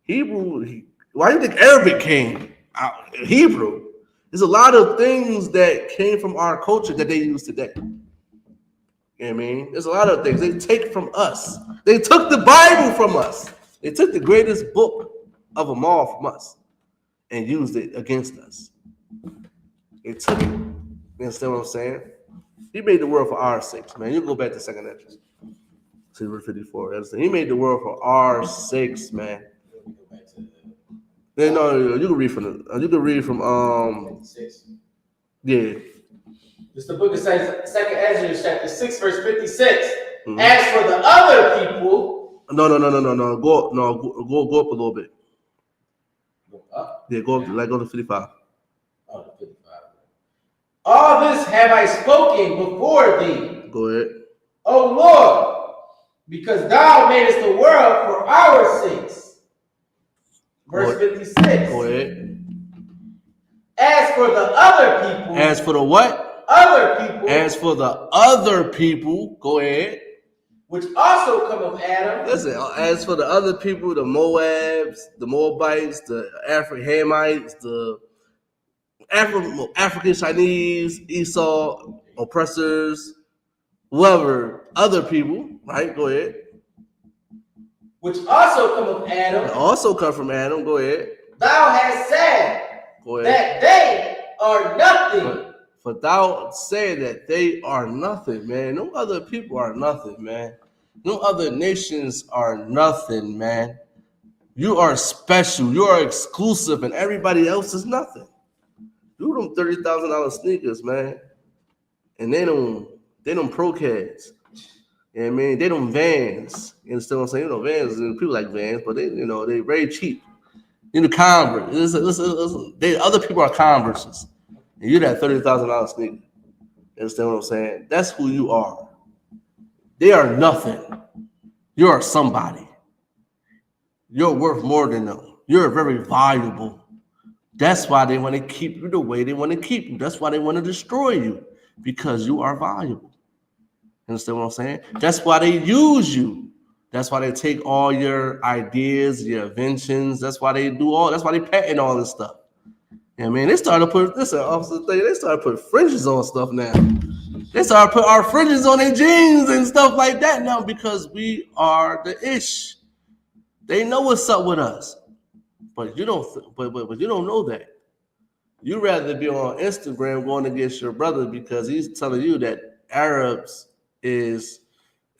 [SPEAKER 1] Why do you think Arabic came out? Hebrew. There's a lot of things that came from our culture that they use today. You know what I mean? There's a lot of things they take from us. They took the Bible from us. They took the greatest book of them all from us and used it against us. They took it. You understand what I'm saying? He made the world for our sakes, man. You go back to second entrance. See verse 54. He made the world for our sakes, man. No, you can read from
[SPEAKER 2] 56.
[SPEAKER 1] Yeah.
[SPEAKER 2] It's the book of Second Ezra, chapter 6, verse 56. Mm-hmm. As for the other people.
[SPEAKER 1] No. Go up a little bit.
[SPEAKER 2] Go up?
[SPEAKER 1] Yeah, go to 55.
[SPEAKER 2] Oh, 55. All this have I spoken before thee.
[SPEAKER 1] Go ahead.
[SPEAKER 2] O Lord, because thou madest the world for our sakes. Verse 56.
[SPEAKER 1] Go ahead.
[SPEAKER 2] As for the other people.
[SPEAKER 1] As for the what?
[SPEAKER 2] Other people.
[SPEAKER 1] As for the other people. Go ahead.
[SPEAKER 2] Which also come of Adam.
[SPEAKER 1] Listen, as for the other people, the Moabs, the Moabites, the Hamites, the African Chinese, Esau, oppressors, whoever, other people, right? Go ahead.
[SPEAKER 2] Which also come of Adam.
[SPEAKER 1] They also come from Adam. Go ahead.
[SPEAKER 2] Thou hast said that they are nothing.
[SPEAKER 1] For thou said that they are nothing, man. No other people are nothing, man. No other nations are nothing, man. You are special. You are exclusive, and everybody else is nothing. Do them $30,000 sneakers, man, and they don't pro-cats. You know what I mean? They don't Vans. You understand what I'm saying? Vans, people like Vans, but they very cheap. Converse. Other people are Converses. And you're that $30,000 sneaker. You understand what I'm saying? That's who you are. They are nothing. You are somebody. You're worth more than them. You're very valuable. That's why they want to keep you the way they want to keep you. That's why they want to destroy you, because you are valuable. Understand what I'm saying? That's why they use you. That's why they take all your ideas, your inventions. That's why they patent all this stuff. Yeah, man, they started to put they started put fringes on stuff now. They started put our fringes on their jeans and stuff like that now, because we are the ish. They know what's up with us. But you don't but you don't know that. You rather be on Instagram going against your brother because he's telling you that Arabs is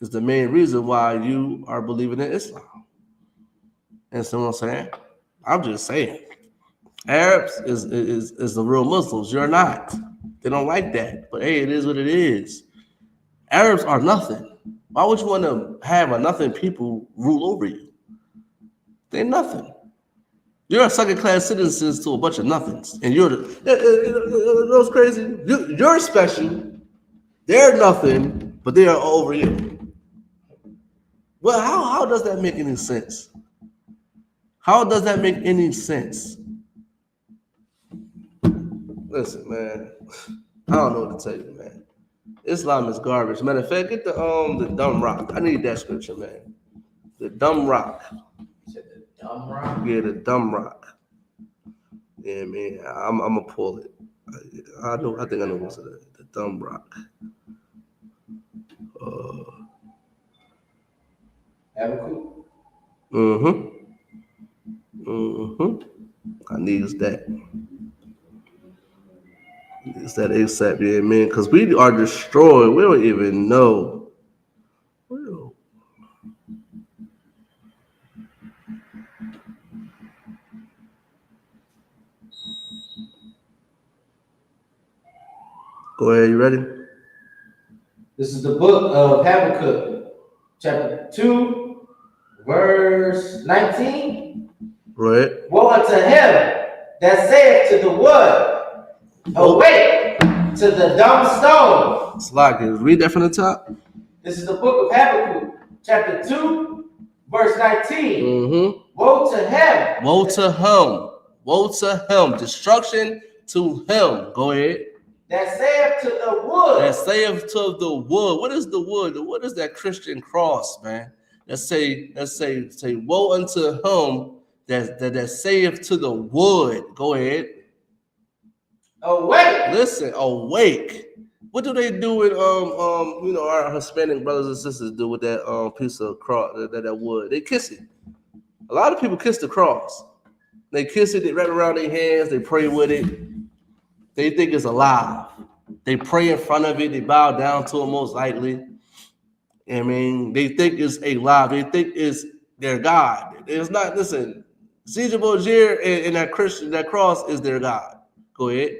[SPEAKER 1] the main reason why you are believing in Islam. And so what I'm saying? I'm just saying. Arabs is the real Muslims. You're not. They don't like that. But hey, it is what it is. Arabs are nothing. Why would you want to have a nothing people rule over you? They're nothing. You're a second-class citizens to a bunch of nothings. And you're those crazy. You're special. They're nothing, but they are over you. Well, how does that make any sense? How does that make any sense? Listen, man. I don't know what to tell you, man. Islam is garbage. Matter of fact, get the dumb rock. I need that scripture, man. The dumb rock.
[SPEAKER 2] You said the dumb rock?
[SPEAKER 1] Yeah, the dumb rock. Yeah, man. I'm gonna pull it. I think I know what's it. The dumb rock.
[SPEAKER 2] Habakkuk?
[SPEAKER 1] I need that. It's that ASAP, yeah, man. Because we are destroyed. We don't even know. Go ahead, you ready?
[SPEAKER 2] This is the book of Habakkuk, chapter 2, verse 19.
[SPEAKER 1] Right.
[SPEAKER 2] Woe unto him that saith to the wood, awake, to the dumb stone.
[SPEAKER 1] Slide, read that from the top.
[SPEAKER 2] This is the book of Habakkuk, chapter 2, verse 19. Woe to him.
[SPEAKER 1] Woe to him. Woe to him. Destruction to him. Go ahead.
[SPEAKER 2] That saith to the wood.
[SPEAKER 1] That saith to the wood. What is the wood? The wood is that Christian cross, man. Let's say, woe unto him that saith to the wood. Go ahead.
[SPEAKER 2] Awake.
[SPEAKER 1] Listen, awake. What do they do with our Hispanic brothers and sisters do with that piece of cross, that wood? They kiss it. A lot of people kiss the cross. They kiss it, they wrap it around their hands, they pray with it. They think it's alive. They pray in front of it, they bow down to it most likely. I mean, they think it's alive. They think it's their God. It's not, listen, Caesar Borgia and that Christian, that cross is their God. Go ahead.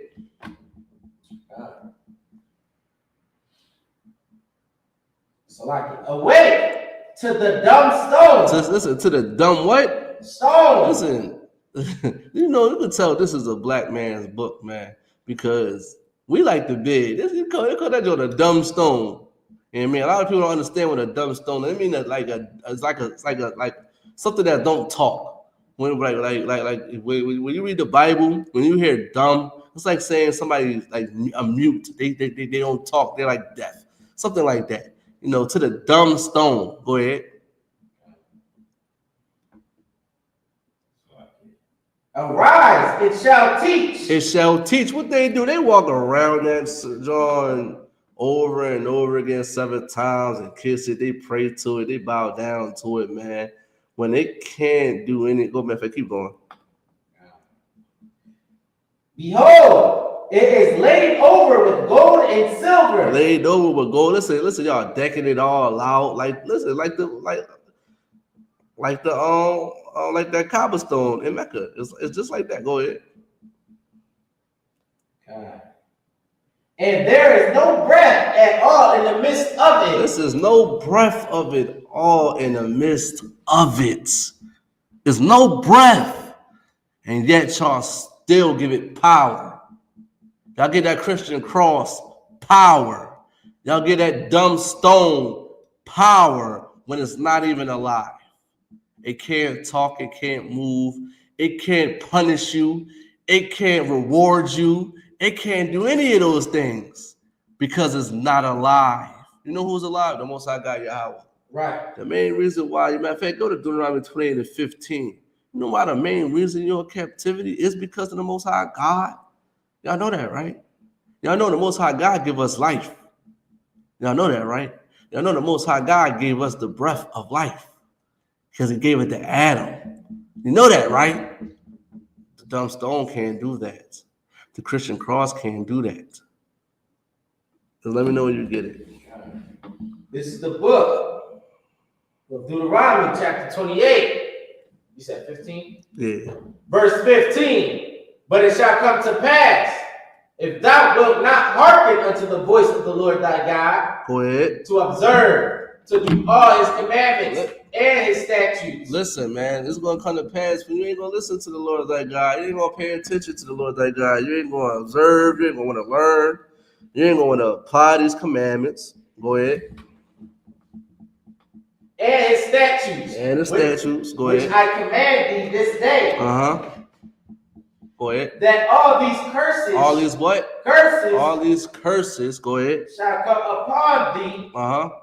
[SPEAKER 2] So like awake to the dumb stone.
[SPEAKER 1] Listen to the dumb what?
[SPEAKER 2] Stone.
[SPEAKER 1] Listen, you can tell this is a black man's book, man, because we like the big. They call that joint a dumb stone. And I mean, a lot of people don't understand what a dumb stone is. I mean, that it's like something that don't talk. When when you read the Bible, when you hear dumb, it's like saying somebody's like a mute. They don't talk. They're like deaf. Something like that. To the dumb stone. Go ahead.
[SPEAKER 2] Arise, it shall teach.
[SPEAKER 1] It shall teach. What they do, they walk around that John over and over again 7 times and kiss it. They pray to it. They bow down to it, man. When they can't do any, go back, keep going.
[SPEAKER 2] Behold, it is laid over with gold and silver.
[SPEAKER 1] Laid over with gold. Listen, y'all decking it all out. Like that cobblestone in Mecca. It's just like that. Go ahead.
[SPEAKER 2] God. And there is no breath at all in the midst of it.
[SPEAKER 1] This is no breath of it all in the midst of it. There's no breath. And yet y'all still give it power. Y'all get that Christian cross power. Y'all get that dumb stone power when it's not even alive. It can't talk, it can't move, it can't punish you, it can't reward you, it can't do any of those things because it's not alive. You know who's alive? The Most High God, Yahawah.
[SPEAKER 2] Right.
[SPEAKER 1] The main reason why, matter of fact, go to Deuteronomy 28 and 15. You know why the main reason you're in captivity is because of the Most High God? Y'all know that, right? Y'all know the Most High God give us life. Y'all know that, right? Y'all know the Most High God gave us the breath of life because he gave it to Adam. You know that, right? The dumb stone can't do that. The Christian cross can't do that. So let me know when you get it.
[SPEAKER 2] This is the book of Deuteronomy, chapter 28. You said 15?
[SPEAKER 1] Yeah.
[SPEAKER 2] Verse 15. But it shall come to pass, if thou wilt not hearken unto the voice of the Lord thy God,
[SPEAKER 1] Go ahead.
[SPEAKER 2] to observe, to do all his commandments and his statutes.
[SPEAKER 1] Listen, man, it's going to come to pass when you ain't going to listen to the Lord thy God. You ain't going to pay attention to the Lord thy God. You ain't going to observe. You ain't going to want to learn. You ain't going to want to apply these commandments. Go ahead.
[SPEAKER 2] And his statutes.
[SPEAKER 1] And the statutes. Go ahead.
[SPEAKER 2] Which I command thee this day.
[SPEAKER 1] Go ahead.
[SPEAKER 2] That all these curses.
[SPEAKER 1] All these what?
[SPEAKER 2] Curses.
[SPEAKER 1] All these curses. Go ahead.
[SPEAKER 2] Shall come upon thee.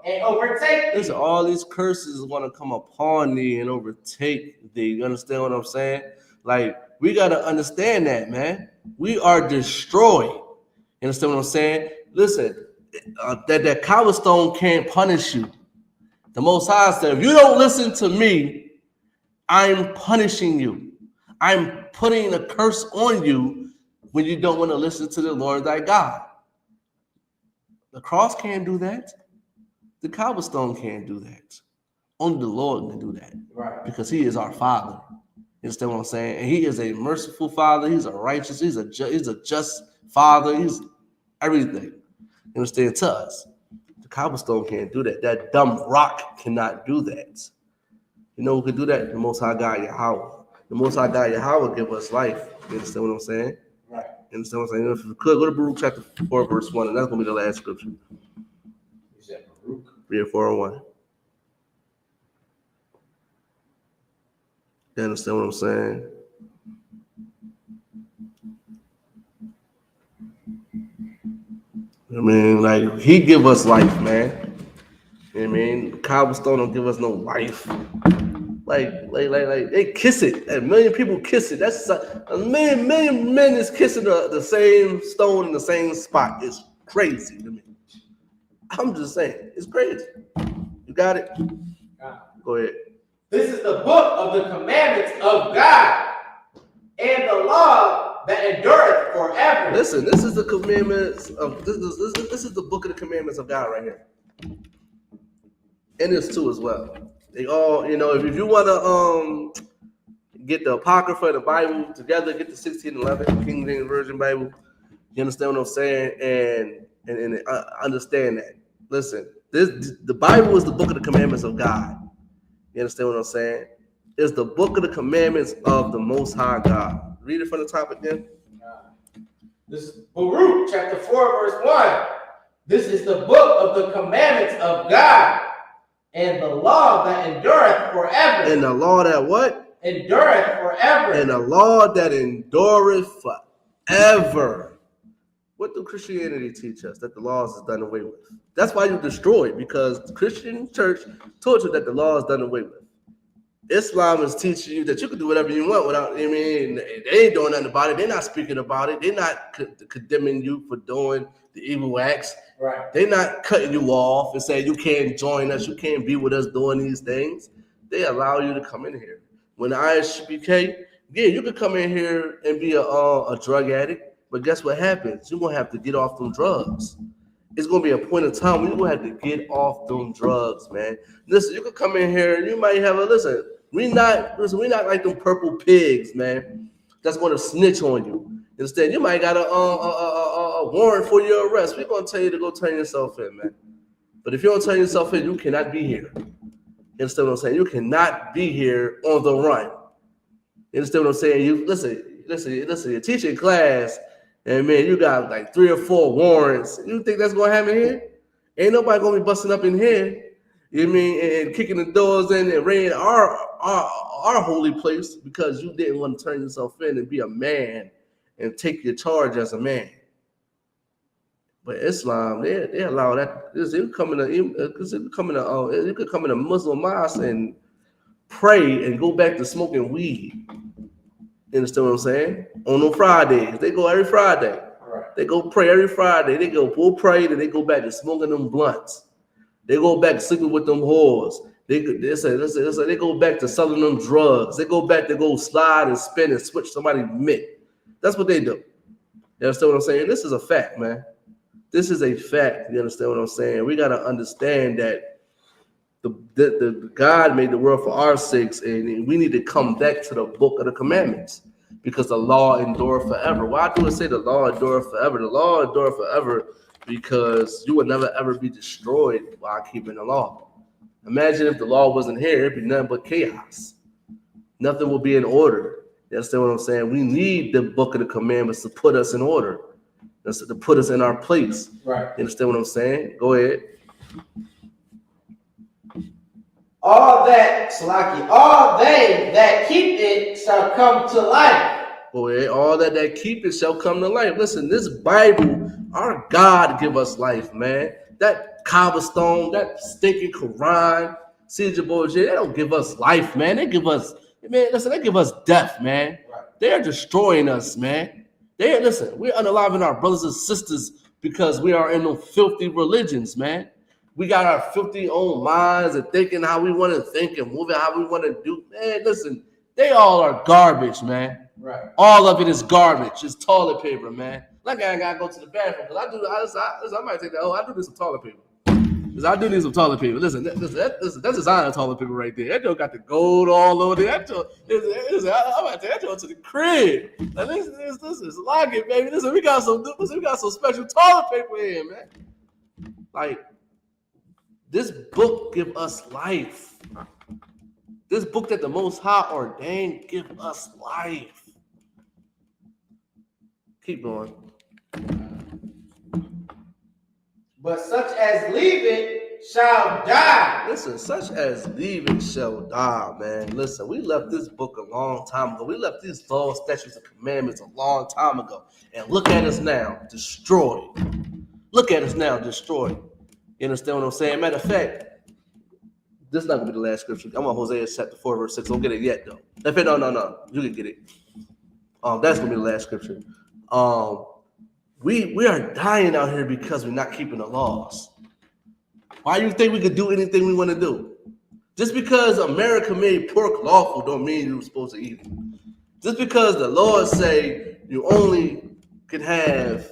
[SPEAKER 2] And overtake thee.
[SPEAKER 1] Listen, all these curses is going to come upon thee and overtake thee. You understand what I'm saying? Like, we got to understand that, man. We are destroyed. You understand what I'm saying? Listen, that cobblestone can't punish you. The Most High said, if you don't listen to me, I'm punishing you. I'm putting a curse on you when you don't want to listen to the Lord thy God. The cross can't do that. The cobblestone can't do that. Only the Lord can do that.
[SPEAKER 2] Right. Because
[SPEAKER 1] he is our Father. You understand what I'm saying? And he is a merciful Father. He's a righteous. He's a just Father. He's everything. You understand? To us. The cobblestone can't do that. That dumb rock cannot do that. You know who can do that? The Most High God, YAHAWAH. The Most High God, YAHAWAH, give us life. You understand what I'm saying?
[SPEAKER 2] Right.
[SPEAKER 1] You understand what I'm saying? If you could, go to Baruch chapter 4, verse 1, and that's going to be the last scripture.
[SPEAKER 2] You said Baruch.
[SPEAKER 1] 3 or 4 and 1. You understand what I'm saying? I mean, like, he give us life, man. You know what I mean? Cobblestone don't give us no life. Like they kiss it. A million people kiss it. That's a million men is kissing the same stone in the same spot. It's crazy to me. I'm just saying, it's crazy. You got it? Go ahead.
[SPEAKER 2] This is the book of the commandments of God and the law that endureth forever.
[SPEAKER 1] Listen, this is the commandments of this is the book of the commandments of God right here. And this too as well. They all, you know, if you want to get the Apocrypha and the Bible together, get the 1611 King James Version Bible. You understand what I'm saying? And understand that. Listen, the Bible is the book of the commandments of God. You understand what I'm saying? It's the book of the commandments of the Most High God. Read it from the top again.
[SPEAKER 2] This is Baruch chapter 4, verse 1. This is the book of the commandments of God and the law that endureth forever.
[SPEAKER 1] And the law that what?
[SPEAKER 2] Endureth forever.
[SPEAKER 1] And the law that endureth forever. What do Christianity teach us? That the laws is done away with. That's why you destroyed, because the Christian church taught you that the law is done away with. Islam is teaching you that you can do whatever you want without, I mean, they ain't doing nothing about it. They're not speaking about it. They're not condemning you for doing the evil acts.
[SPEAKER 2] Right.
[SPEAKER 1] They're not cutting you off and saying you can't join us, you can't be with us doing these things. They allow you to come in here. When the I.S.U.P.K, yeah, you can come in here and be a drug addict, but guess what happens? You're going to have to get off them drugs. It's going to be a point in time when you're going to have to get off them drugs, man. Listen, you can come in here and you might have we're not like them purple pigs, man, that's going to snitch on you. Instead, you might got a warrant for your arrest. We're going to tell you to go turn yourself in, man. But if you don't turn yourself in, you cannot be here. You understand what I'm saying? You cannot be here on the run. You understand what I'm saying? You listen, you're teaching class, and man, you got like 3 or 4 warrants. You think that's gonna happen here? Ain't nobody gonna be busting up in here. You know what I mean? And kicking the doors in and raiding our holy place because you didn't want to turn yourself in and be a man and take your charge as a man. But Islam, they allow that. You could come in a Muslim mosque and pray and go back to smoking weed. You understand what I'm saying? On no Fridays. They go every Friday.
[SPEAKER 2] Right.
[SPEAKER 1] They go pray every Friday. They go full pray, and they go back to smoking them blunts. They go back to sleeping with them whores. They go back to selling them drugs. They go back to go slide and spin and switch somebody's mitt. That's what they do. You understand what I'm saying? This is a fact, man. This is a fact. You understand what I'm saying? We got to understand that the God made the world for our sakes, and we need to come back to the book of the commandments because the law endure forever. Why do it say the law endure forever? The law endure forever because you would never ever be destroyed while keeping the law. Imagine if the law wasn't here, it'd be nothing but chaos. Nothing will be in order. You understand what I'm saying? We need the book of the commandments to put us in order. That's to put us in our place.
[SPEAKER 2] Right.
[SPEAKER 1] You understand what I'm saying? Go ahead.
[SPEAKER 2] All they that keep it shall come to life.
[SPEAKER 1] Go ahead. All that keep it shall come to life. Listen, this Bible, our God give us life, man. That cobblestone, that stinking Quran, CJ boys, they don't give us life, man. They give us, man, listen, they give us death, man.
[SPEAKER 2] Right.
[SPEAKER 1] They are destroying us, man. Listen, we're unaliving our brothers and sisters because we are in those filthy religions, man. We got our filthy own minds and thinking how we want to think and moving how we want to do. Man, listen, they all are garbage, man.
[SPEAKER 2] Right.
[SPEAKER 1] All of it is garbage. It's toilet paper, man. Like I gotta go to the bathroom because I might take that. Oh, I do need some toilet paper. Because I do need some toilet paper. Listen, that's designer toilet paper right there. That joke got the gold all over there. That joke, I might take that joke to the crib. Like, this is like it, baby. Listen, we got some special toilet paper here, man. Like, this book give us life. This book that the Most High ordained give us life. Keep going.
[SPEAKER 2] But such as leave it shall die.
[SPEAKER 1] Listen, such as leave it shall die, man. Listen, we left this book a long time ago. We left these laws, statutes, and commandments a long time ago. And look at us now, destroyed. Look at us now, destroyed. You understand what I'm saying? Matter of fact, this is not gonna be the last scripture. I'm on Hosea chapter 4, verse 6. Don't get it yet, though. No. You can get it. That's gonna be the last scripture. We are dying out here because we're not keeping the laws. Why do you think we could do anything we want to do? Just because America made pork lawful don't mean you're supposed to eat it. Just because the laws say you only can have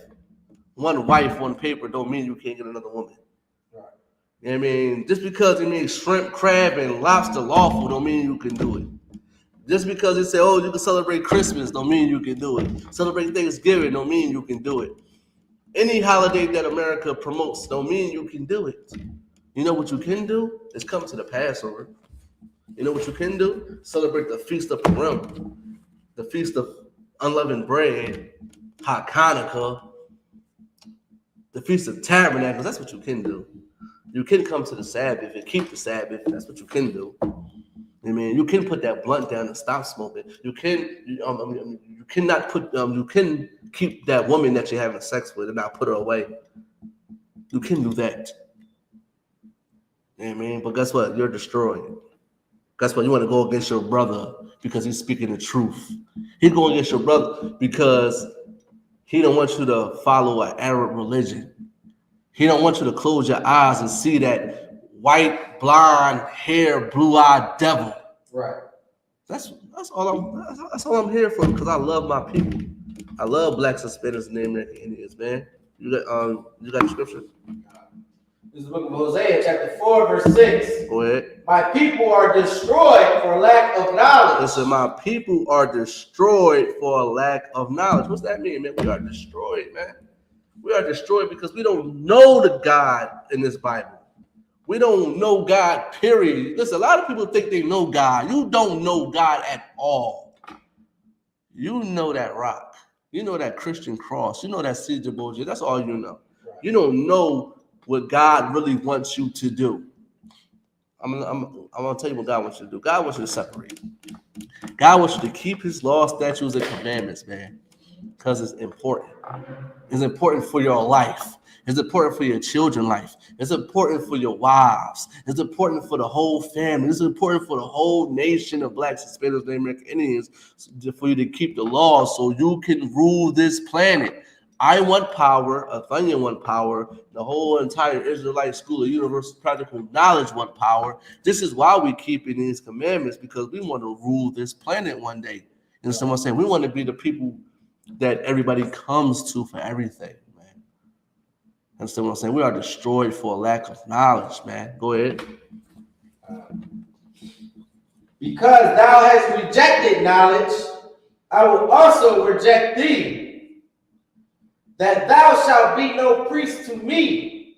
[SPEAKER 1] one wife, one paper, don't mean you can't get another woman. Right. You know what I mean? Just because it means shrimp, crab, and lobster lawful don't mean you can do it. Just because they say, oh, you can celebrate Christmas don't mean you can do it. Celebrate Thanksgiving don't mean you can do it. Any holiday that America promotes don't mean you can do it. You know what you can do? Is come to the Passover. You know what you can do? Celebrate the Feast of Purim, the Feast of Unleavened Bread, Hanukkah, the Feast of Tabernacles. That's what you can do. You can come to the Sabbath and keep the Sabbath. That's what you can do. I mean, you can put that blunt down and stop smoking. You can, you cannot put, you can keep that woman that you're having sex with and not put her away. You can do that. You know what I mean? But guess what? You're destroyed. Guess what? You want to go against your brother because he's speaking the truth. He's going against your brother because he don't want you to follow an Arab religion. He don't want you to close your eyes and see that white, blonde, hair, blue-eyed devil.
[SPEAKER 2] Right.
[SPEAKER 1] That's all I'm here for because I love my people. I love blacks, Hispanics, and American Indians, man. You got the scripture?
[SPEAKER 2] This is the book of Hosea, chapter 4, verse 6.
[SPEAKER 1] Go ahead.
[SPEAKER 2] My people are destroyed for lack of knowledge.
[SPEAKER 1] Listen, my people are destroyed for a lack of knowledge. What's that mean, man? We are destroyed, man. We are destroyed because we don't know the God in this Bible. We don't know God, period. Listen, a lot of people think they know God. You don't know God at all. You know that rock. You know that Christian cross. You know that Caesar bullshit. That's all you know. You don't know what God really wants you to do. I'm gonna tell you what God wants you to do. God wants you to separate. God wants you to keep his laws, statutes, and commandments, man. Because it's important. It's important for your life. It's important for your children's life. It's important for your wives. It's important for the whole family. It's important for the whole nation of blacks, Hispanics, and American Indians for you to keep the laws so you can rule this planet. I want power. Athenian want power. The whole entire Israelite school of universal practical knowledge want power. This is why we keep in these commandments because we want to rule this planet one day. And someone saying we want to be the people that everybody comes to for everything. Understand what I'm saying? We are destroyed for a lack of knowledge, man. Go ahead.
[SPEAKER 2] Because thou hast rejected knowledge, I will also reject thee, that thou shalt be no priest to me,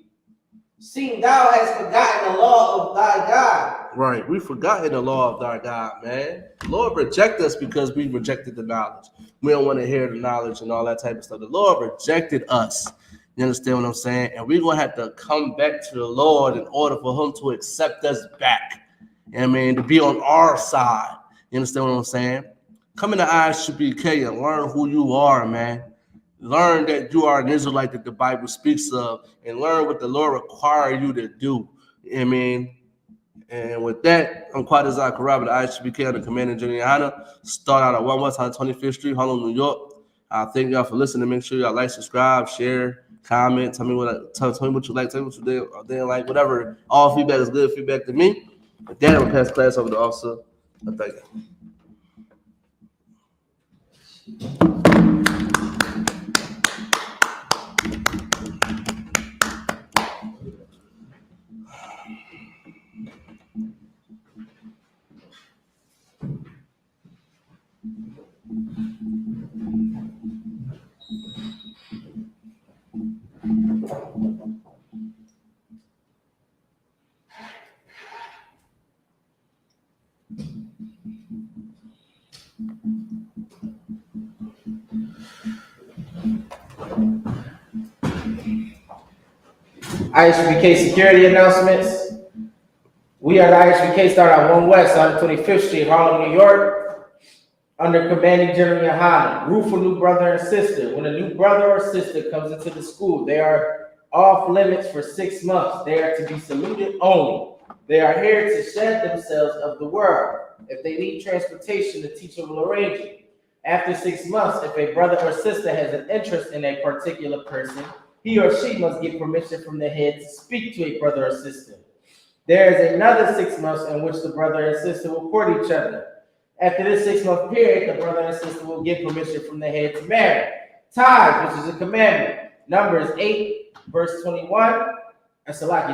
[SPEAKER 2] seeing thou hast forgotten the law of thy God.
[SPEAKER 1] Right. We've forgotten the law of thy God, man. The Lord rejected us because we rejected the knowledge. We don't want to hear the knowledge and all that type of stuff. The Lord rejected us. You understand what I'm saying? And we're going to have to come back to the Lord in order for him to accept us back. You know what I mean? To be on our side. You understand what I'm saying? Come into I.S.U.P.K and learn who you are, man. Learn that you are an Israelite that the Bible speaks of, and learn what the Lord requires you to do. I mean, and with that, I'm Quad SICARII with I.S.U.P.K on the Commanding General YAHANNA. Start out at 1 West 125th Street, Harlem, New York. I thank y'all for listening. Make sure y'all like, subscribe, share, comment. Tell me what tell me what you like. Tell me what you didn't like. Whatever. All feedback is good feedback to me. With that, I'm gonna pass the class over to the officer. Thank you.
[SPEAKER 2] I.S.U.P.K security announcements. We are the I.S.U.P.K start at 1 West 125th Street, Harlem, New York, under Commanding General YAHANNA. Rule for new brother and sister. When a new brother or sister comes into the school, they are off limits for 6 months. They are to be saluted only. They are here to shed themselves of the world. If they need transportation, the teacher will arrange it. After 6 months, if a brother or sister has an interest in a particular person, he or she must get permission from the head to speak to a brother or sister. There is another 6 months in which the brother and sister will court each other. After this 6 month period, the brother and sister will get permission from the head to marry. Tithe, which is a commandment. Numbers 8, verse 21.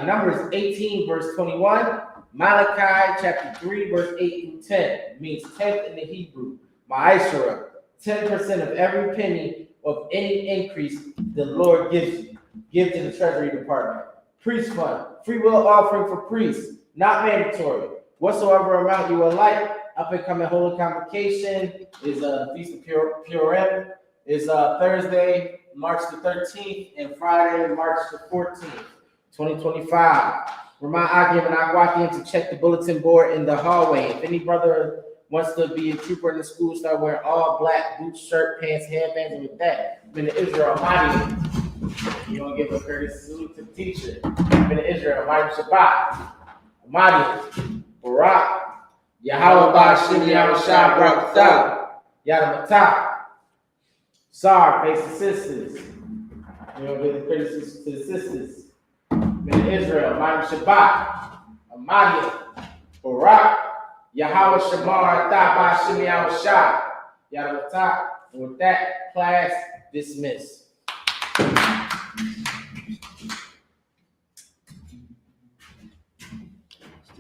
[SPEAKER 2] Numbers 18, verse 21. Malachi chapter 3, verse 8 through 10. Means 10th in the Hebrew. Ma'asera, 10% of every penny of any increase the Lord gives you. Give to the Treasury Department. Priest fund, free will offering for priests, not mandatory. Whatsoever amount you would like, up and coming holy convocation is Feast of Purim, is Thursday, March the 13th, and Friday, March the 14th, 2025. Remind Akim and Akwakim to check the bulletin board in the hallway. If any brother wants to be a trooper in the school, start wearing all black boots, shirt, pants, headbands, and with that, been to Israel, mighty. You don't give a courtesy salute to the teacher. Been to Israel, mighty Shabbat, mighty Barak, YAHAWAH, Shimi Yahushua, Barak, Yadamatah, Sar, face the sisters. You don't give a courtesy to the sisters. Been to Israel, mighty Shabbat, mighty Barak, Yahweh Shamar, Taba, Shimi Yahushua, Yadamatah. And with that, class dismissed.